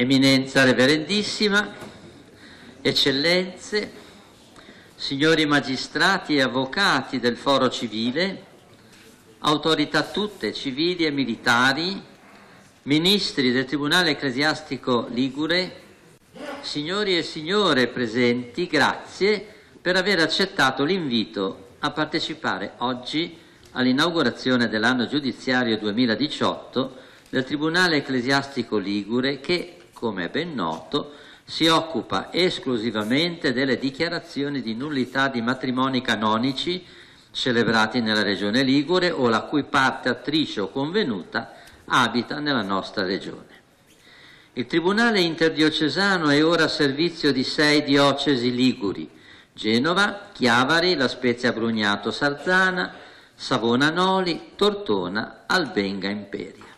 Eminenza Reverendissima, Eccellenze, signori magistrati e avvocati del Foro Civile, autorità tutte, civili e militari, ministri del Tribunale Ecclesiastico Ligure, signori e signore presenti, grazie per aver accettato l'invito a partecipare oggi all'inaugurazione dell'anno giudiziario 2018 del Tribunale Ecclesiastico Ligure che, come è ben noto, si occupa esclusivamente delle dichiarazioni di nullità di matrimoni canonici celebrati nella Regione Ligure o la cui parte attrice o convenuta abita nella nostra Regione. Il Tribunale interdiocesano è ora a servizio di 6 diocesi liguri: Genova, Chiavari, La Spezia Brugnato Sarzana, Savona Noli, Tortona, Albenga Imperia.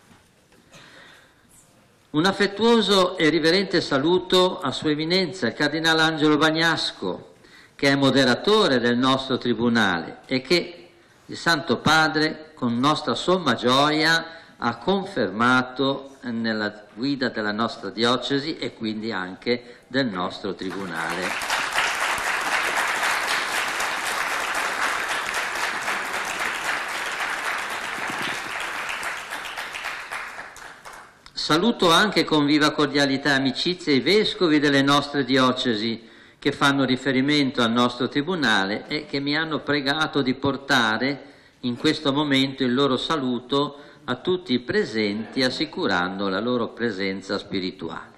Un affettuoso e riverente saluto a Sua Eminenza il Cardinale Angelo Bagnasco, che è moderatore del nostro Tribunale e che il Santo Padre, con nostra somma gioia, ha confermato nella guida della nostra diocesi e quindi anche del nostro Tribunale. Saluto anche con viva cordialità e amicizia i vescovi delle nostre diocesi che fanno riferimento al nostro Tribunale e che mi hanno pregato di portare in questo momento il loro saluto a tutti i presenti, assicurando la loro presenza spirituale.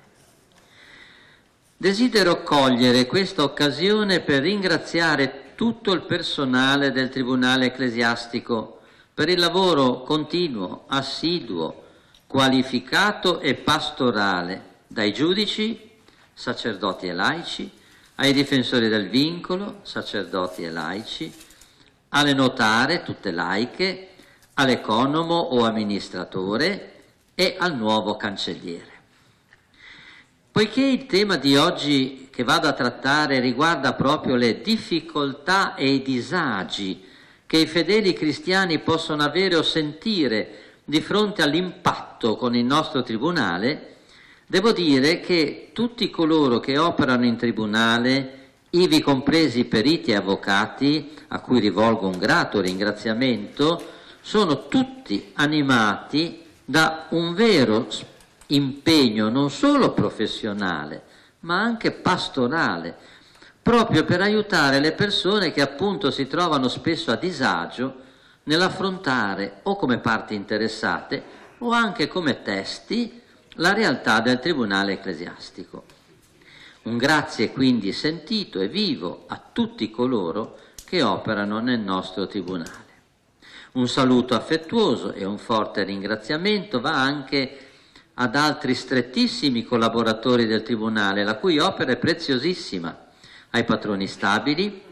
Desidero cogliere questa occasione per ringraziare tutto il personale del Tribunale Ecclesiastico per il lavoro continuo, assiduo, qualificato e pastorale, dai giudici, sacerdoti e laici, ai difensori del vincolo, sacerdoti e laici, alle notare, tutte laiche, all'economo o amministratore e al nuovo cancelliere. Poiché il tema di oggi che vado a trattare riguarda proprio le difficoltà e i disagi che i fedeli cristiani possono avere o sentire di fronte all'impatto con il nostro Tribunale, devo dire che tutti coloro che operano in Tribunale, ivi compresi i periti e avvocati, a cui rivolgo un grato ringraziamento, sono tutti animati da un vero impegno non solo professionale, ma anche pastorale, proprio per aiutare le persone che appunto si trovano spesso a disagio nell'affrontare o come parti interessate o anche come testi la realtà del Tribunale Ecclesiastico. Un grazie quindi sentito e vivo a tutti coloro che operano nel nostro Tribunale. Un saluto affettuoso e un forte ringraziamento va anche ad altri strettissimi collaboratori del Tribunale, la cui opera è preziosissima, ai patroni stabili,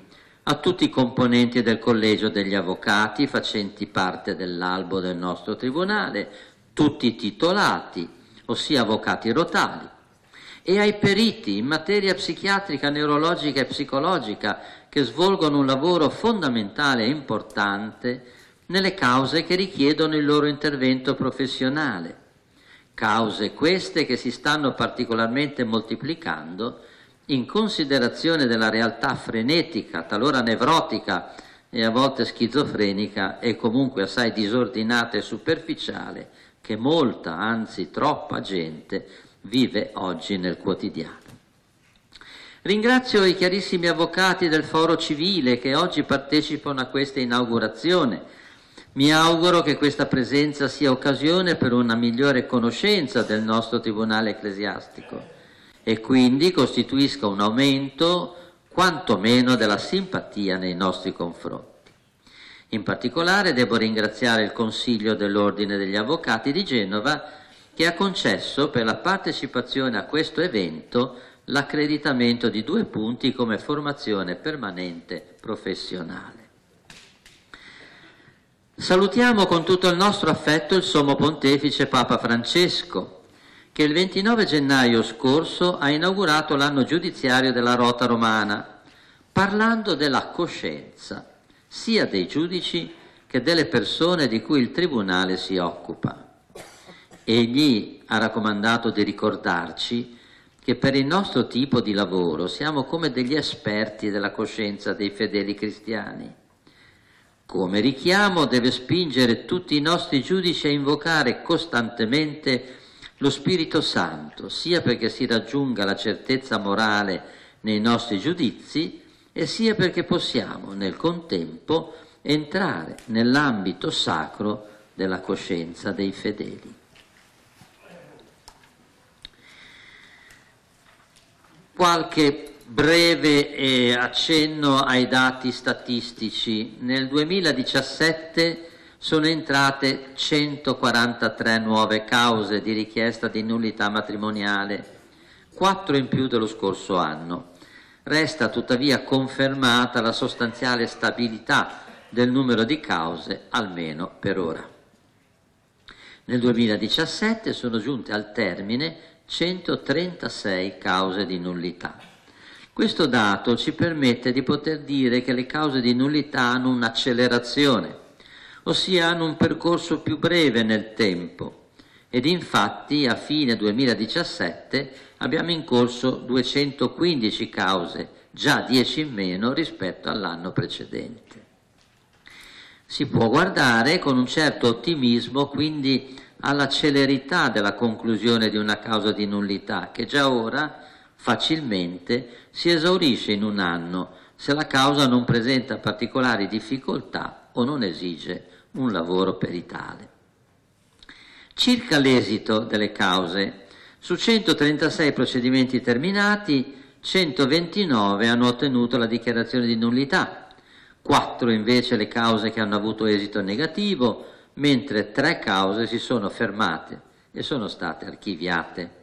a tutti i componenti del Collegio degli Avvocati facenti parte dell'albo del nostro Tribunale, tutti i titolati, ossia avvocati rotali, e ai periti in materia psichiatrica, neurologica e psicologica che svolgono un lavoro fondamentale e importante nelle cause che richiedono il loro intervento professionale, cause queste che si stanno particolarmente moltiplicando in considerazione della realtà frenetica, talora nevrotica e a volte schizofrenica e comunque assai disordinata e superficiale che molta, anzi troppa gente vive oggi nel quotidiano. Ringrazio i chiarissimi avvocati del Foro Civile che oggi partecipano a questa inaugurazione. Mi auguro che questa presenza sia occasione per una migliore conoscenza del nostro Tribunale Ecclesiastico e quindi costituisca un aumento quantomeno della simpatia nei nostri confronti. In particolare devo ringraziare il Consiglio dell'Ordine degli Avvocati di Genova che ha concesso per la partecipazione a questo evento l'accreditamento di 2 punti come formazione permanente professionale. Salutiamo con tutto il nostro affetto il Sommo Pontefice Papa Francesco, che il 29 gennaio scorso ha inaugurato l'anno giudiziario della Rota Romana, parlando della coscienza, sia dei giudici che delle persone di cui il Tribunale si occupa. Egli ha raccomandato di ricordarci che per il nostro tipo di lavoro siamo come degli esperti della coscienza dei fedeli cristiani. Come richiamo deve spingere tutti i nostri giudici a invocare costantemente lo Spirito Santo, sia perché si raggiunga la certezza morale nei nostri giudizi, e sia perché possiamo nel contempo entrare nell'ambito sacro della coscienza dei fedeli. Qualche breve accenno ai dati statistici. Nel 2017 sono entrate 143 nuove cause di richiesta di nullità matrimoniale, 4 in più dello scorso anno. Resta tuttavia confermata la sostanziale stabilità del numero di cause, almeno per ora. Nel 2017 sono giunte al termine 136 cause di nullità. Questo dato ci permette di poter dire che le cause di nullità hanno un'accelerazione, ossia hanno un percorso più breve nel tempo, ed infatti a fine 2017 abbiamo in corso 215 cause, già 10 in meno rispetto all'anno precedente. Si può guardare con un certo ottimismo quindi alla celerità della conclusione di una causa di nullità, che già ora facilmente si esaurisce in un anno se la causa non presenta particolari difficoltà o non esige un lavoro peritale. Circa l'esito delle cause, su 136 procedimenti terminati, 129 hanno ottenuto la dichiarazione di nullità, 4 invece le cause che hanno avuto esito negativo, mentre 3 cause si sono fermate e sono state archiviate.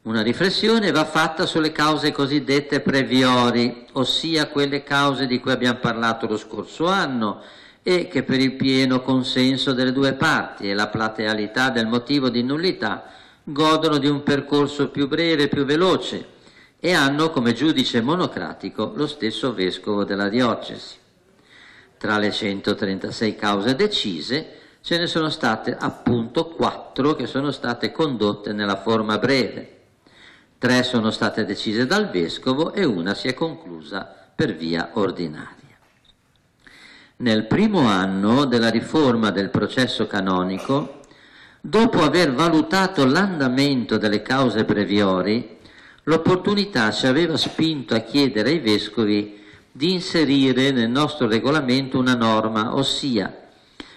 Una riflessione va fatta sulle cause cosiddette previori, ossia quelle cause di cui abbiamo parlato lo scorso anno e che per il pieno consenso delle due parti e la platealità del motivo di nullità godono di un percorso più breve e più veloce e hanno come giudice monocratico lo stesso vescovo della diocesi. Tra le 136 cause decise ce ne sono state appunto 4 che sono state condotte nella forma breve. 3 sono state decise dal vescovo e una si è conclusa per via ordinaria. Nel primo anno della riforma del processo canonico, dopo aver valutato l'andamento delle cause breviori, l'opportunità ci aveva spinto a chiedere ai vescovi di inserire nel nostro regolamento una norma, ossia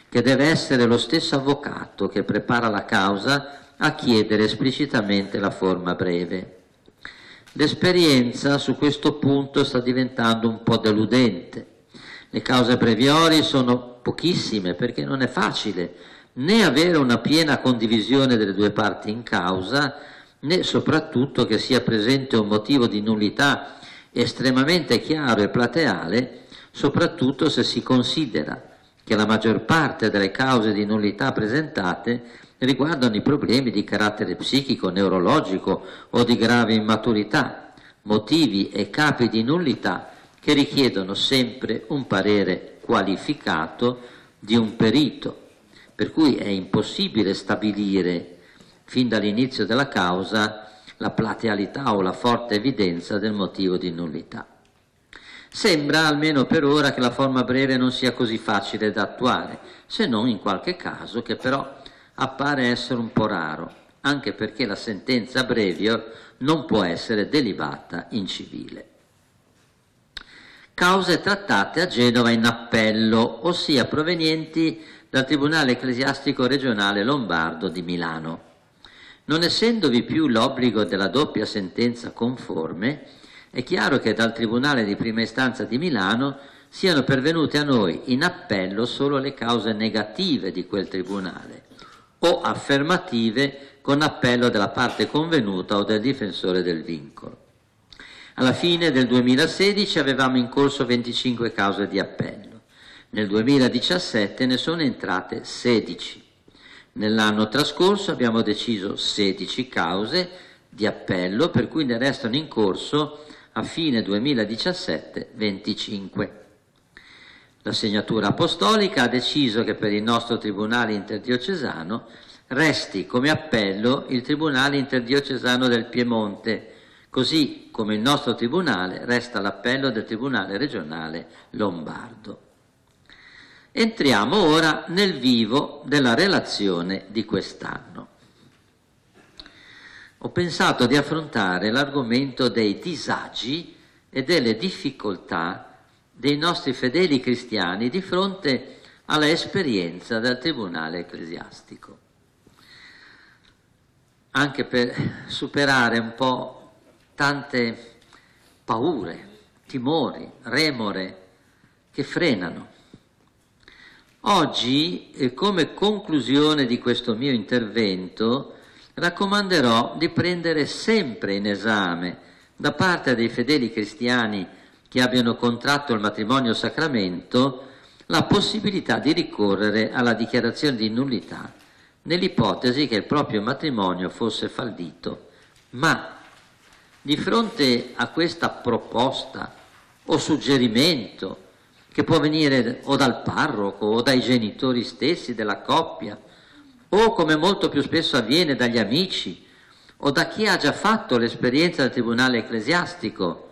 che deve essere lo stesso avvocato che prepara la causa a chiedere esplicitamente la forma breve. L'esperienza su questo punto sta diventando un po' deludente. Le cause breviori sono pochissime perché non è facile né avere una piena condivisione delle due parti in causa, né soprattutto che sia presente un motivo di nullità estremamente chiaro e plateale, soprattutto se si considera che la maggior parte delle cause di nullità presentate riguardano i problemi di carattere psichico, neurologico o di grave immaturità, motivi e capi di nullità che richiedono sempre un parere qualificato di un perito, per cui è impossibile stabilire fin dall'inizio della causa la platealità o la forte evidenza del motivo di nullità. Sembra, almeno per ora, che la forma breve non sia così facile da attuare, se non in qualche caso che però appare essere un po' raro, anche perché la sentenza brevior non può essere delibata in civile. Cause trattate a Genova in appello, ossia provenienti dal Tribunale Ecclesiastico Regionale Lombardo di Milano. Non essendovi più l'obbligo della doppia sentenza conforme, è chiaro che dal Tribunale di Prima Istanza di Milano siano pervenute a noi in appello solo le cause negative di quel Tribunale o affermative con appello della parte convenuta o del difensore del vincolo. Alla fine del 2016 avevamo in corso 25 cause di appello, nel 2017 ne sono entrate 16. Nell'anno trascorso abbiamo deciso 16 cause di appello, per cui ne restano in corso a fine 2017 25. La segnatura apostolica ha deciso che per il nostro tribunale interdiocesano resti come appello il tribunale interdiocesano del Piemonte, così come il nostro tribunale resta l'appello del tribunale regionale lombardo. Entriamo ora nel vivo della relazione di quest'anno. Ho pensato di affrontare l'argomento dei disagi e delle difficoltà dei nostri fedeli cristiani di fronte alla esperienza del tribunale ecclesiastico, anche per superare un po' tante paure, timori, remore che frenano. Oggi, come conclusione di questo mio intervento, raccomanderò di prendere sempre in esame da parte dei fedeli cristiani che abbiano contratto il matrimonio sacramento la possibilità di ricorrere alla dichiarazione di nullità nell'ipotesi che il proprio matrimonio fosse fallito. Ma di fronte a questa proposta o suggerimento che può venire o dal parroco o dai genitori stessi della coppia, o come molto più spesso avviene dagli amici o da chi ha già fatto l'esperienza del tribunale ecclesiastico,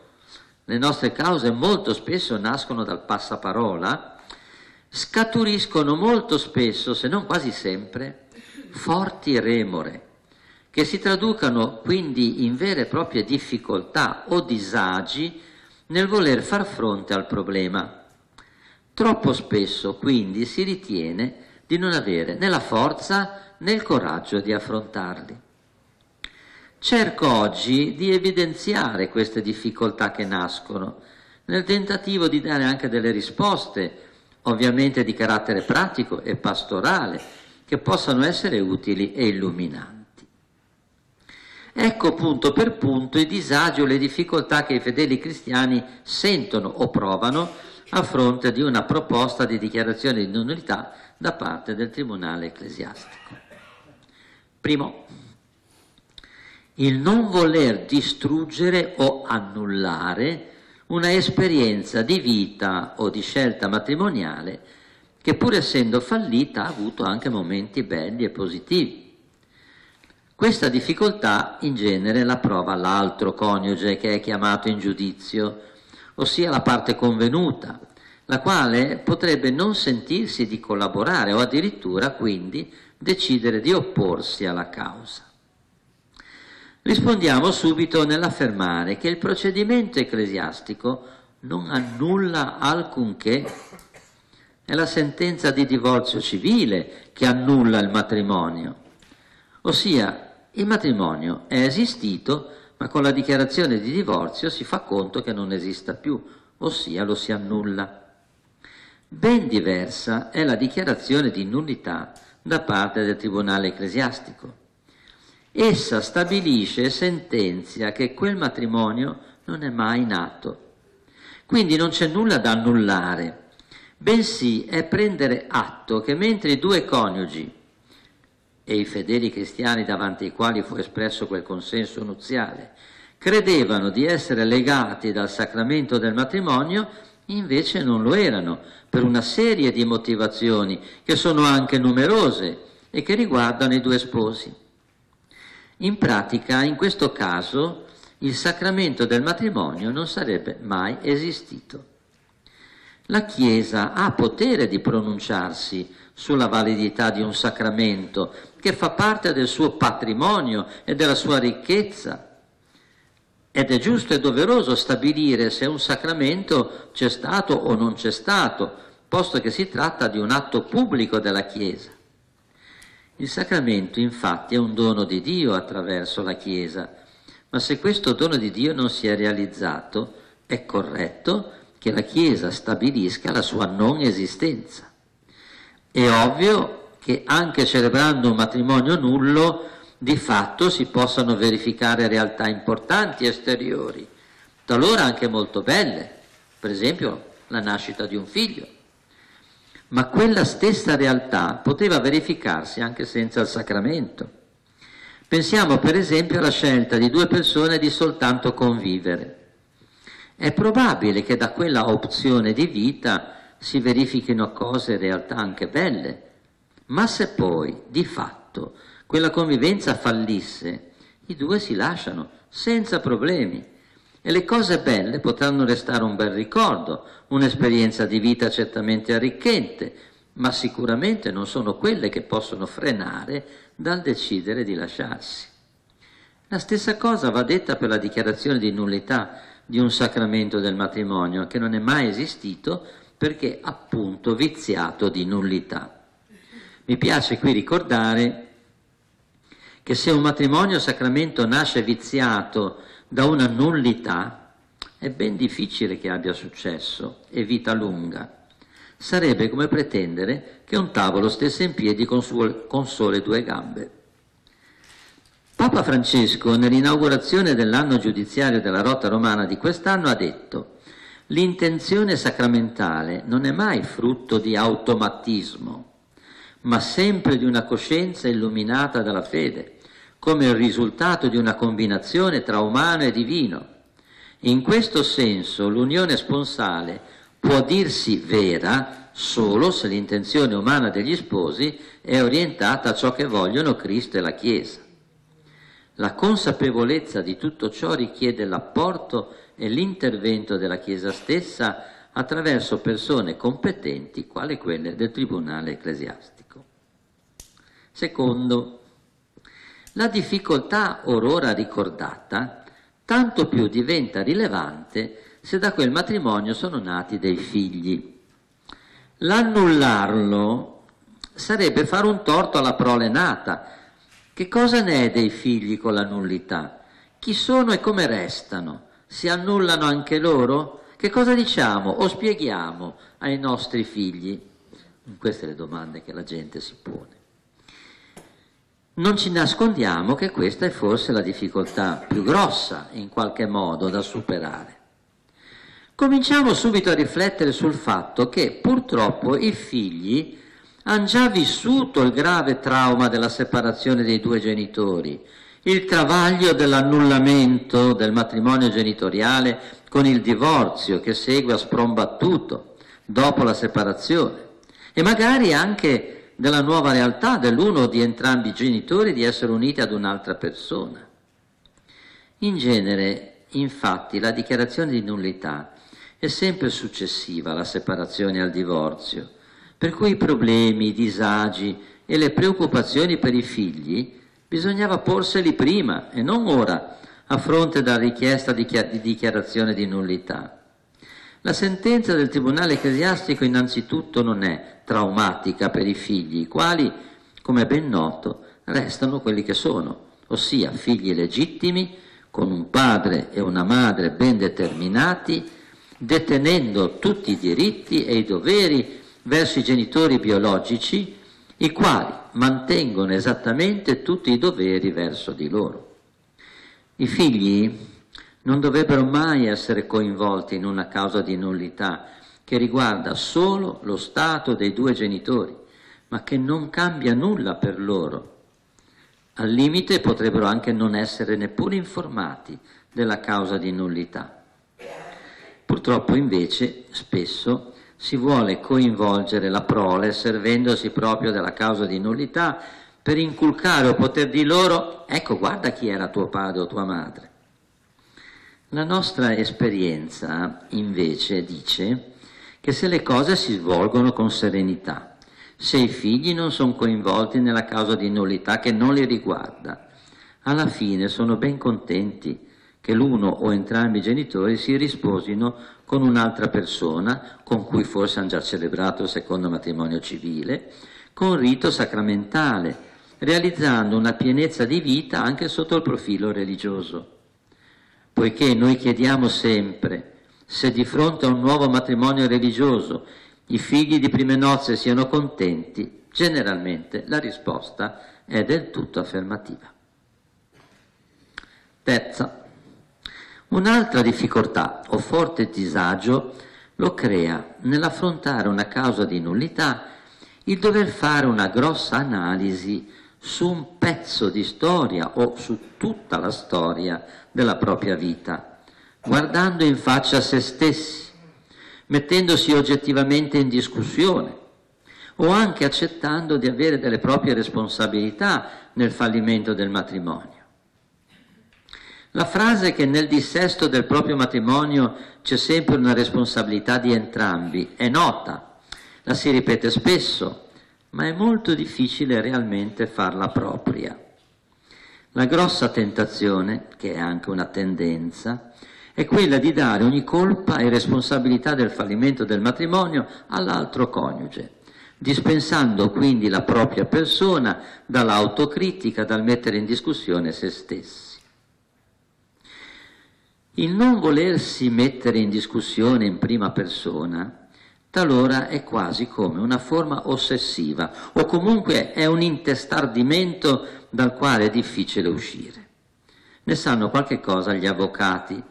le nostre cause molto spesso nascono dal passaparola, scaturiscono molto spesso, se non quasi sempre, forti remore, che si traducano quindi in vere e proprie difficoltà o disagi nel voler far fronte al problema. Troppo spesso quindi si ritiene di non avere né la forza né il coraggio di affrontarli. Cerco oggi di evidenziare queste difficoltà che nascono, nel tentativo di dare anche delle risposte, ovviamente di carattere pratico e pastorale, che possano essere utili e illuminanti. Ecco punto per punto i disagi o le difficoltà che i fedeli cristiani sentono o provano a fronte di una proposta di dichiarazione di nullità da parte del tribunale ecclesiastico. Primo, il non voler distruggere o annullare una esperienza di vita o di scelta matrimoniale che, pur essendo fallita, ha avuto anche momenti belli e positivi. Questa difficoltà in genere la prova l'altro coniuge che è chiamato in giudizio, ossia la parte convenuta, la quale potrebbe non sentirsi di collaborare o addirittura quindi decidere di opporsi alla causa. Rispondiamo subito nell'affermare che il procedimento ecclesiastico non annulla alcunché. È la sentenza di divorzio civile che annulla il matrimonio, ossia il matrimonio è esistito, ma con la dichiarazione di divorzio si fa conto che non esista più, ossia lo si annulla. Ben diversa è la dichiarazione di nullità da parte del tribunale ecclesiastico. Essa stabilisce e sentenzia che quel matrimonio non è mai nato. Quindi non c'è nulla da annullare, bensì è prendere atto che mentre i due coniugi e i fedeli cristiani davanti ai quali fu espresso quel consenso nuziale credevano di essere legati dal sacramento del matrimonio, invece non lo erano, per una serie di motivazioni che sono anche numerose e che riguardano i due sposi. In pratica, in questo caso, il sacramento del matrimonio non sarebbe mai esistito. La Chiesa ha potere di pronunciarsi sulla validità di un sacramento che fa parte del suo patrimonio e della sua ricchezza. Ed è giusto e doveroso stabilire se un sacramento c'è stato o non c'è stato, posto che si tratta di un atto pubblico della Chiesa. Il sacramento, infatti, è un dono di Dio attraverso la Chiesa, ma se questo dono di Dio non si è realizzato, è corretto che la Chiesa stabilisca la sua non esistenza. È ovvio che anche celebrando un matrimonio nullo, di fatto si possano verificare realtà importanti esteriori, talora anche molto belle, per esempio la nascita di un figlio. Ma quella stessa realtà poteva verificarsi anche senza il sacramento. Pensiamo per esempio alla scelta di due persone di soltanto convivere. È probabile che da quella opzione di vita si verifichino cose in realtà anche belle, ma se poi, di fatto, quella convivenza fallisse, i due si lasciano senza problemi e le cose belle potranno restare un bel ricordo, un'esperienza di vita certamente arricchente, ma sicuramente non sono quelle che possono frenare dal decidere di lasciarsi. La stessa cosa va detta per la dichiarazione di nullità di un sacramento del matrimonio che non è mai esistito perché appunto viziato di nullità. Mi piace qui ricordare che se un matrimonio sacramento nasce viziato da una nullità, è ben difficile che abbia successo e vita lunga. Sarebbe come pretendere che un tavolo stesse in piedi con sole 2 gambe. Papa Francesco, nell'inaugurazione dell'anno giudiziario della Rota Romana di quest'anno, ha detto: l'intenzione sacramentale non è mai frutto di automatismo, ma sempre di una coscienza illuminata dalla fede, come il risultato di una combinazione tra umano e divino. In questo senso l'unione sponsale può dirsi vera solo se l'intenzione umana degli sposi è orientata a ciò che vogliono Cristo e la Chiesa. La consapevolezza di tutto ciò richiede l'apporto e l'intervento della Chiesa stessa attraverso persone competenti quali quelle del Tribunale Ecclesiastico. Secondo, la difficoltà orora ricordata tanto più diventa rilevante se da quel matrimonio sono nati dei figli. L'annullarlo sarebbe fare un torto alla prole nata. Che cosa ne è dei figli con la nullità? Chi sono e come restano? Si annullano anche loro? Che cosa diciamo o spieghiamo ai nostri figli? Queste le domande che la gente si pone. Non ci nascondiamo che questa è forse la difficoltà più grossa, in qualche modo, da superare. Cominciamo subito a riflettere sul fatto che purtroppo i figli hanno già vissuto il grave trauma della separazione dei 2 genitori, il travaglio dell'annullamento del matrimonio genitoriale con il divorzio che segue a sprombattuto dopo la separazione e magari anche della nuova realtà dell'uno o di entrambi i genitori di essere uniti ad un'altra persona. In genere, infatti, la dichiarazione di nullità è sempre successiva alla separazione e al divorzio, per cui i problemi, i disagi e le preoccupazioni per i figli bisognava porseli prima e non ora, a fronte della richiesta di dichiarazione di nullità. La sentenza del Tribunale Ecclesiastico innanzitutto non è traumatica per i figli, i quali, come è ben noto, restano quelli che sono, ossia figli legittimi, con un padre e una madre ben determinati, detenendo tutti i diritti e i doveri verso i genitori biologici, i quali mantengono esattamente tutti i doveri verso di loro. I figli non dovrebbero mai essere coinvolti in una causa di nullità che riguarda solo lo stato dei 2 genitori, ma che non cambia nulla per loro. Al limite potrebbero anche non essere neppure informati della causa di nullità. Purtroppo invece spesso si vuole coinvolgere la prole servendosi proprio della causa di nullità per inculcare o poter dire loro: ecco, guarda chi era tuo padre o tua madre. La nostra esperienza invece dice che se le cose si svolgono con serenità, se i figli non sono coinvolti nella causa di nullità che non li riguarda, alla fine sono ben contenti che l'uno o entrambi i genitori si risposino con un'altra persona, con cui forse hanno già celebrato il secondo matrimonio civile, con rito sacramentale, realizzando una pienezza di vita anche sotto il profilo religioso. Poiché noi chiediamo sempre se di fronte a un nuovo matrimonio religioso i figli di prime nozze siano contenti, generalmente la risposta è del tutto affermativa. Terza. Un'altra difficoltà o forte disagio lo crea nell'affrontare una causa di nullità il dover fare una grossa analisi su un pezzo di storia o su tutta la storia della propria vita, guardando in faccia a se stessi, mettendosi oggettivamente in discussione o anche accettando di avere delle proprie responsabilità nel fallimento del matrimonio. La frase che nel dissesto del proprio matrimonio c'è sempre una responsabilità di entrambi è nota, la si ripete spesso, ma è molto difficile realmente farla propria. La grossa tentazione, che è anche una tendenza, è quella di dare ogni colpa e responsabilità del fallimento del matrimonio all'altro coniuge, dispensando quindi la propria persona dall'autocritica, dal mettere in discussione se stessi. Il non volersi mettere in discussione in prima persona talora è quasi come una forma ossessiva o comunque è un intestardimento dal quale è difficile uscire. Ne sanno qualche cosa gli avvocati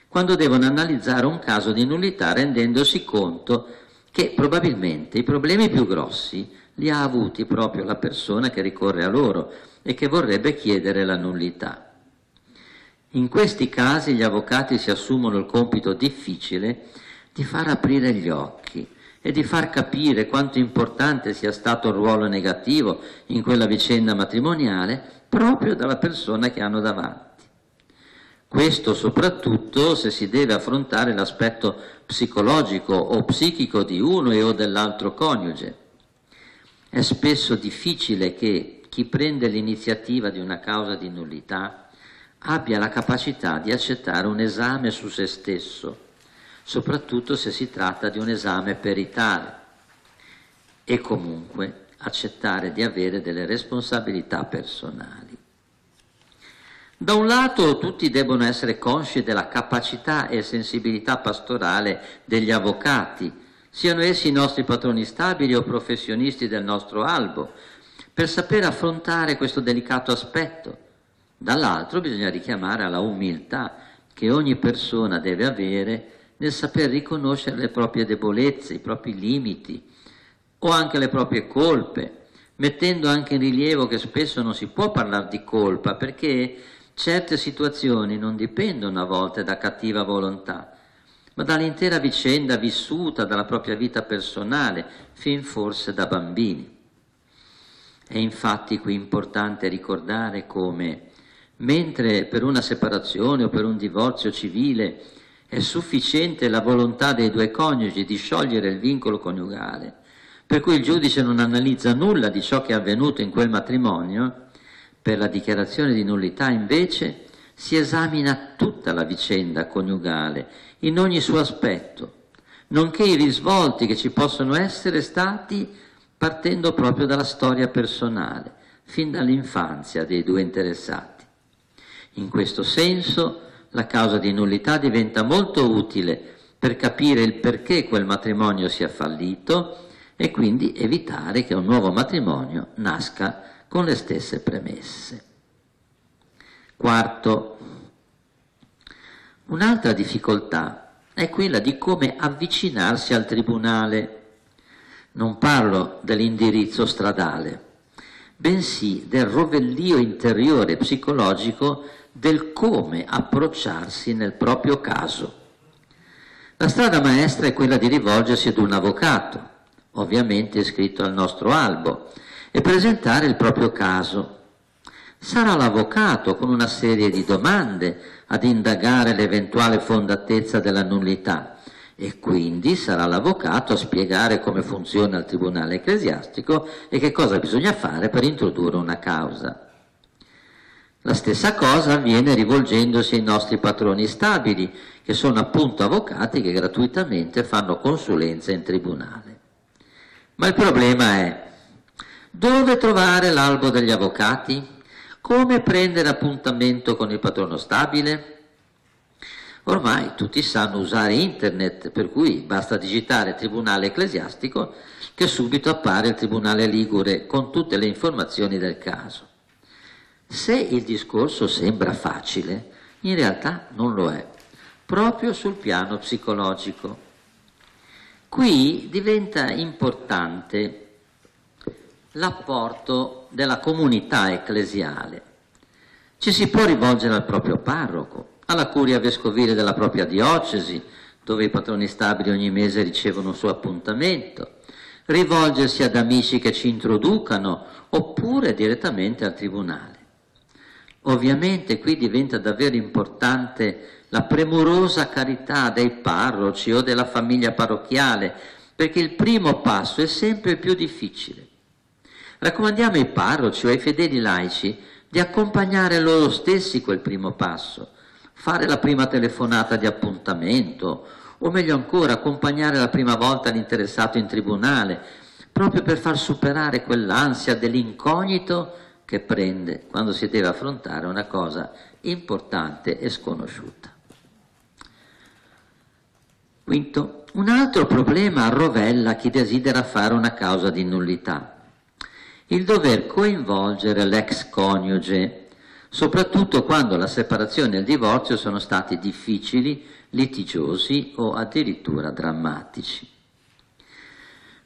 quando devono analizzare un caso di nullità rendendosi conto che probabilmente i problemi più grossi li ha avuti proprio la persona che ricorre a loro e che vorrebbe chiedere la nullità. In questi casi gli avvocati si assumono il compito difficile di far aprire gli occhi e di far capire quanto importante sia stato il ruolo negativo in quella vicenda matrimoniale proprio dalla persona che hanno davanti. Questo soprattutto se si deve affrontare l'aspetto psicologico o psichico di uno e o dell'altro coniuge. È spesso difficile che chi prende l'iniziativa di una causa di nullità abbia la capacità di accettare un esame su se stesso, soprattutto se si tratta di un esame peritale, e comunque accettare di avere delle responsabilità personali. Da un lato tutti debbono essere consci della capacità e sensibilità pastorale degli avvocati, siano essi i nostri patroni stabili o professionisti del nostro albo, per saper affrontare questo delicato aspetto. Dall'altro bisogna richiamare alla umiltà che ogni persona deve avere nel saper riconoscere le proprie debolezze, i propri limiti o anche le proprie colpe, mettendo anche in rilievo che spesso non si può parlare di colpa perché certe situazioni non dipendono a volte da cattiva volontà, ma dall'intera vicenda vissuta, dalla propria vita personale, fin forse da bambini. È infatti qui importante ricordare come mentre per una separazione o per un divorzio civile è sufficiente la volontà dei due coniugi di sciogliere il vincolo coniugale, per cui il giudice non analizza nulla di ciò che è avvenuto in quel matrimonio, per la dichiarazione di nullità invece si esamina tutta la vicenda coniugale in ogni suo aspetto, nonché i risvolti che ci possono essere stati partendo proprio dalla storia personale, fin dall'infanzia dei due interessati. In questo senso la causa di nullità diventa molto utile per capire il perché quel matrimonio sia fallito e quindi evitare che un nuovo matrimonio nasca con le stesse premesse. Quarto, un'altra difficoltà è quella di come avvicinarsi al tribunale. Non parlo dell'indirizzo stradale, bensì del rovellio interiore psicologico del come approcciarsi nel proprio caso. La strada maestra è quella di rivolgersi ad un avvocato, ovviamente iscritto al nostro albo, e presentare il proprio caso. Sarà l'avvocato con una serie di domande ad indagare l'eventuale fondatezza della nullità e quindi sarà l'avvocato a spiegare come funziona il tribunale ecclesiastico e che cosa bisogna fare per introdurre una causa. La stessa cosa avviene rivolgendosi ai nostri patroni stabili, che sono appunto avvocati che gratuitamente fanno consulenza in tribunale. Ma il problema è: dove trovare l'albo degli avvocati? Come prendere appuntamento con il patrono stabile? Ormai tutti sanno usare internet, per cui basta digitare tribunale ecclesiastico che subito appare il tribunale ligure con tutte le informazioni del caso. Se il discorso sembra facile, in realtà non lo è, proprio sul piano psicologico. Qui diventa importante l'apporto della comunità ecclesiale. Ci si può rivolgere al proprio parroco, alla curia vescovile della propria diocesi, dove i patroni stabili ogni mese ricevono un suo appuntamento, rivolgersi ad amici che ci introducano, oppure direttamente al tribunale. Ovviamente qui diventa davvero importante la premurosa carità dei parroci o della famiglia parrocchiale, perché il primo passo è sempre il più difficile. Raccomandiamo ai parroci o ai fedeli laici di accompagnare loro stessi quel primo passo, fare la prima telefonata di appuntamento, o meglio ancora accompagnare la prima volta l'interessato in tribunale, proprio per far superare quell'ansia dell'incognito che prende quando si deve affrontare una cosa importante e sconosciuta. Quinto, un altro problema arrovella chi desidera fare una causa di nullità: il dover coinvolgere l'ex coniuge, soprattutto quando la separazione e il divorzio sono stati difficili, litigiosi o addirittura drammatici.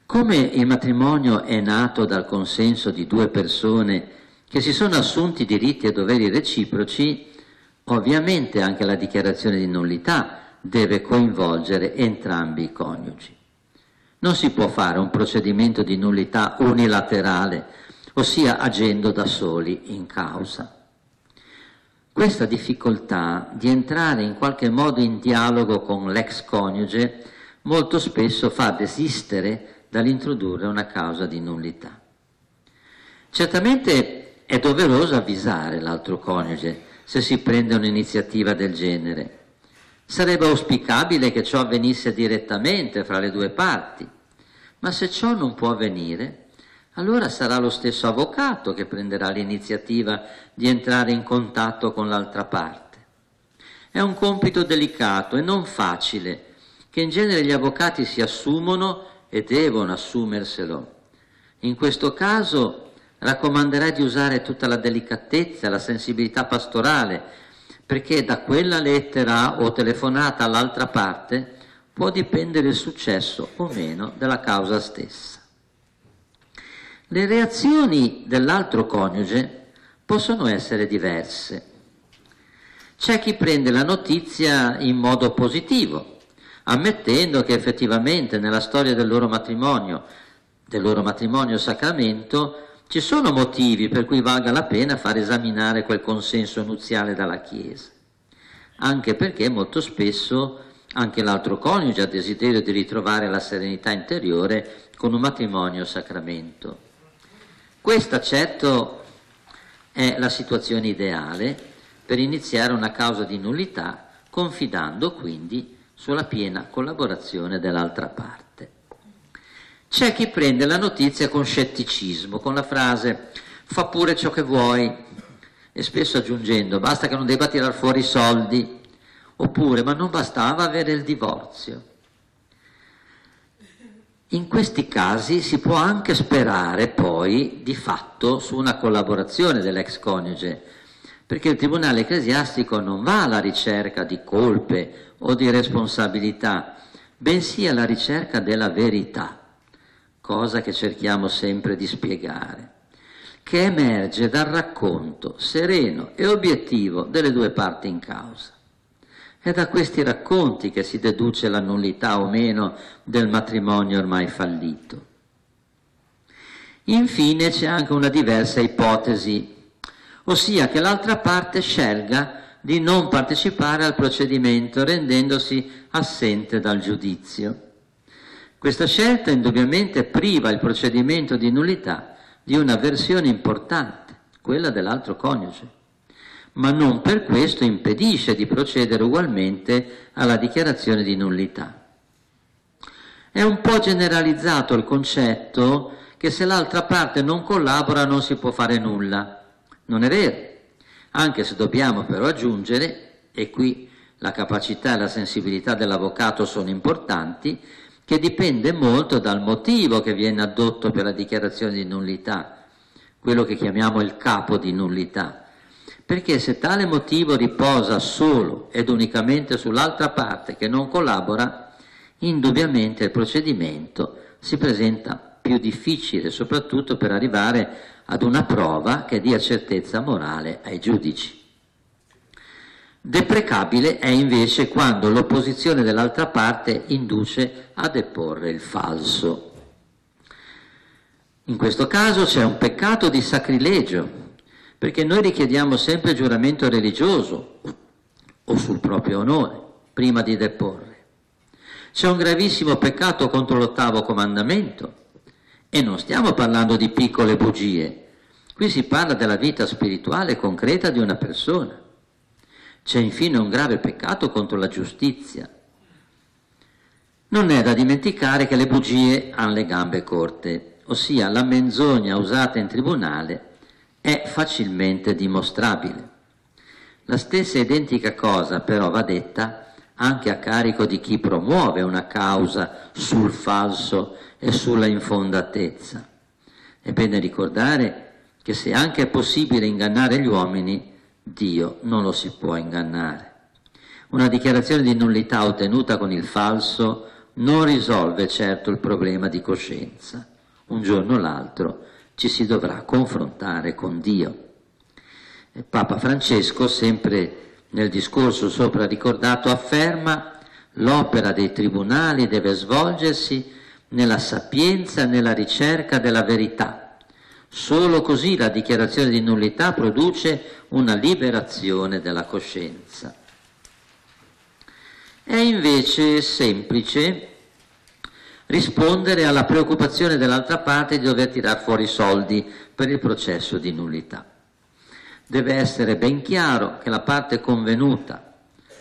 Come il matrimonio è nato dal consenso di due persone che si sono assunti diritti e doveri reciproci, ovviamente anche la dichiarazione di nullità deve coinvolgere entrambi i coniugi. Non si può fare un procedimento di nullità unilaterale, ossia agendo da soli in causa. Questa difficoltà di entrare in qualche modo in dialogo con l'ex coniuge molto spesso fa desistere dall'introdurre una causa di nullità. Certamente è doveroso avvisare l'altro coniuge se si prende un'iniziativa del genere. Sarebbe auspicabile che ciò avvenisse direttamente fra le due parti, ma se ciò non può avvenire, allora sarà lo stesso avvocato che prenderà l'iniziativa di entrare in contatto con l'altra parte. È un compito delicato e non facile, che in genere gli avvocati si assumono e devono assumerselo. In questo caso raccomanderei di usare tutta la delicatezza e la sensibilità pastorale, perché da quella lettera o telefonata all'altra parte può dipendere il successo o meno della causa stessa. Le reazioni dell'altro coniuge possono essere diverse. C'è chi prende la notizia in modo positivo, ammettendo che effettivamente nella storia del loro matrimonio sacramento, ci sono motivi per cui valga la pena far esaminare quel consenso nuziale dalla Chiesa, anche perché molto spesso anche l'altro coniuge ha desiderio di ritrovare la serenità interiore con un matrimonio sacramento. Questa certo è la situazione ideale per iniziare una causa di nullità, confidando quindi sulla piena collaborazione dell'altra parte. C'è chi prende la notizia con scetticismo, con la frase «fa pure ciò che vuoi», e spesso aggiungendo «basta che non debba tirar fuori i soldi», oppure «ma non bastava avere il divorzio». In questi casi si può anche sperare poi di fatto su una collaborazione dell'ex coniuge, perché il tribunale ecclesiastico non va alla ricerca di colpe o di responsabilità, bensì alla ricerca della verità, cosa che cerchiamo sempre di spiegare, che emerge dal racconto sereno e obiettivo delle due parti in causa. È da questi racconti che si deduce la nullità o meno del matrimonio ormai fallito. Infine c'è anche una diversa ipotesi, ossia che l'altra parte scelga di non partecipare al procedimento rendendosi assente dal giudizio. Questa scelta indubbiamente priva il procedimento di nullità di una versione importante, quella dell'altro coniuge, ma non per questo impedisce di procedere ugualmente alla dichiarazione di nullità. È un po' generalizzato il concetto che se l'altra parte non collabora non si può fare nulla. Non è vero, anche se dobbiamo però aggiungere, e qui la capacità e la sensibilità dell'avvocato sono importanti, che dipende molto dal motivo che viene addotto per la dichiarazione di nullità, quello che chiamiamo il capo di nullità. Perché se tale motivo riposa solo ed unicamente sull'altra parte che non collabora, indubbiamente il procedimento si presenta più difficile, soprattutto per arrivare ad una prova che dia certezza morale ai giudici. Deprecabile è invece quando l'opposizione dell'altra parte induce a deporre il falso. In questo caso c'è un peccato di sacrilegio, perché noi richiediamo sempre giuramento religioso o sul proprio onore prima di deporre. C'è un gravissimo peccato contro l'8° comandamento e non stiamo parlando di piccole bugie, qui si parla della vita spirituale concreta di una persona. C'è infine un grave peccato contro la giustizia. Non è da dimenticare che le bugie hanno le gambe corte, ossia la menzogna usata in tribunale è facilmente dimostrabile. La stessa identica cosa però va detta anche a carico di chi promuove una causa sul falso e sulla infondatezza. È bene ricordare che se anche è possibile ingannare gli uomini, Dio non lo si può ingannare. Una dichiarazione di nullità ottenuta con il falso non risolve certo il problema di coscienza. Un giorno o l'altro ci si dovrà confrontare con Dio. E Papa Francesco, sempre nel discorso sopra ricordato, afferma: l'opera dei tribunali deve svolgersi nella sapienza e nella ricerca della verità. Solo così la dichiarazione di nullità produce una liberazione della coscienza. È invece semplice rispondere alla preoccupazione dell'altra parte di dover tirar fuori soldi per il processo di nullità. Deve essere ben chiaro che la parte convenuta,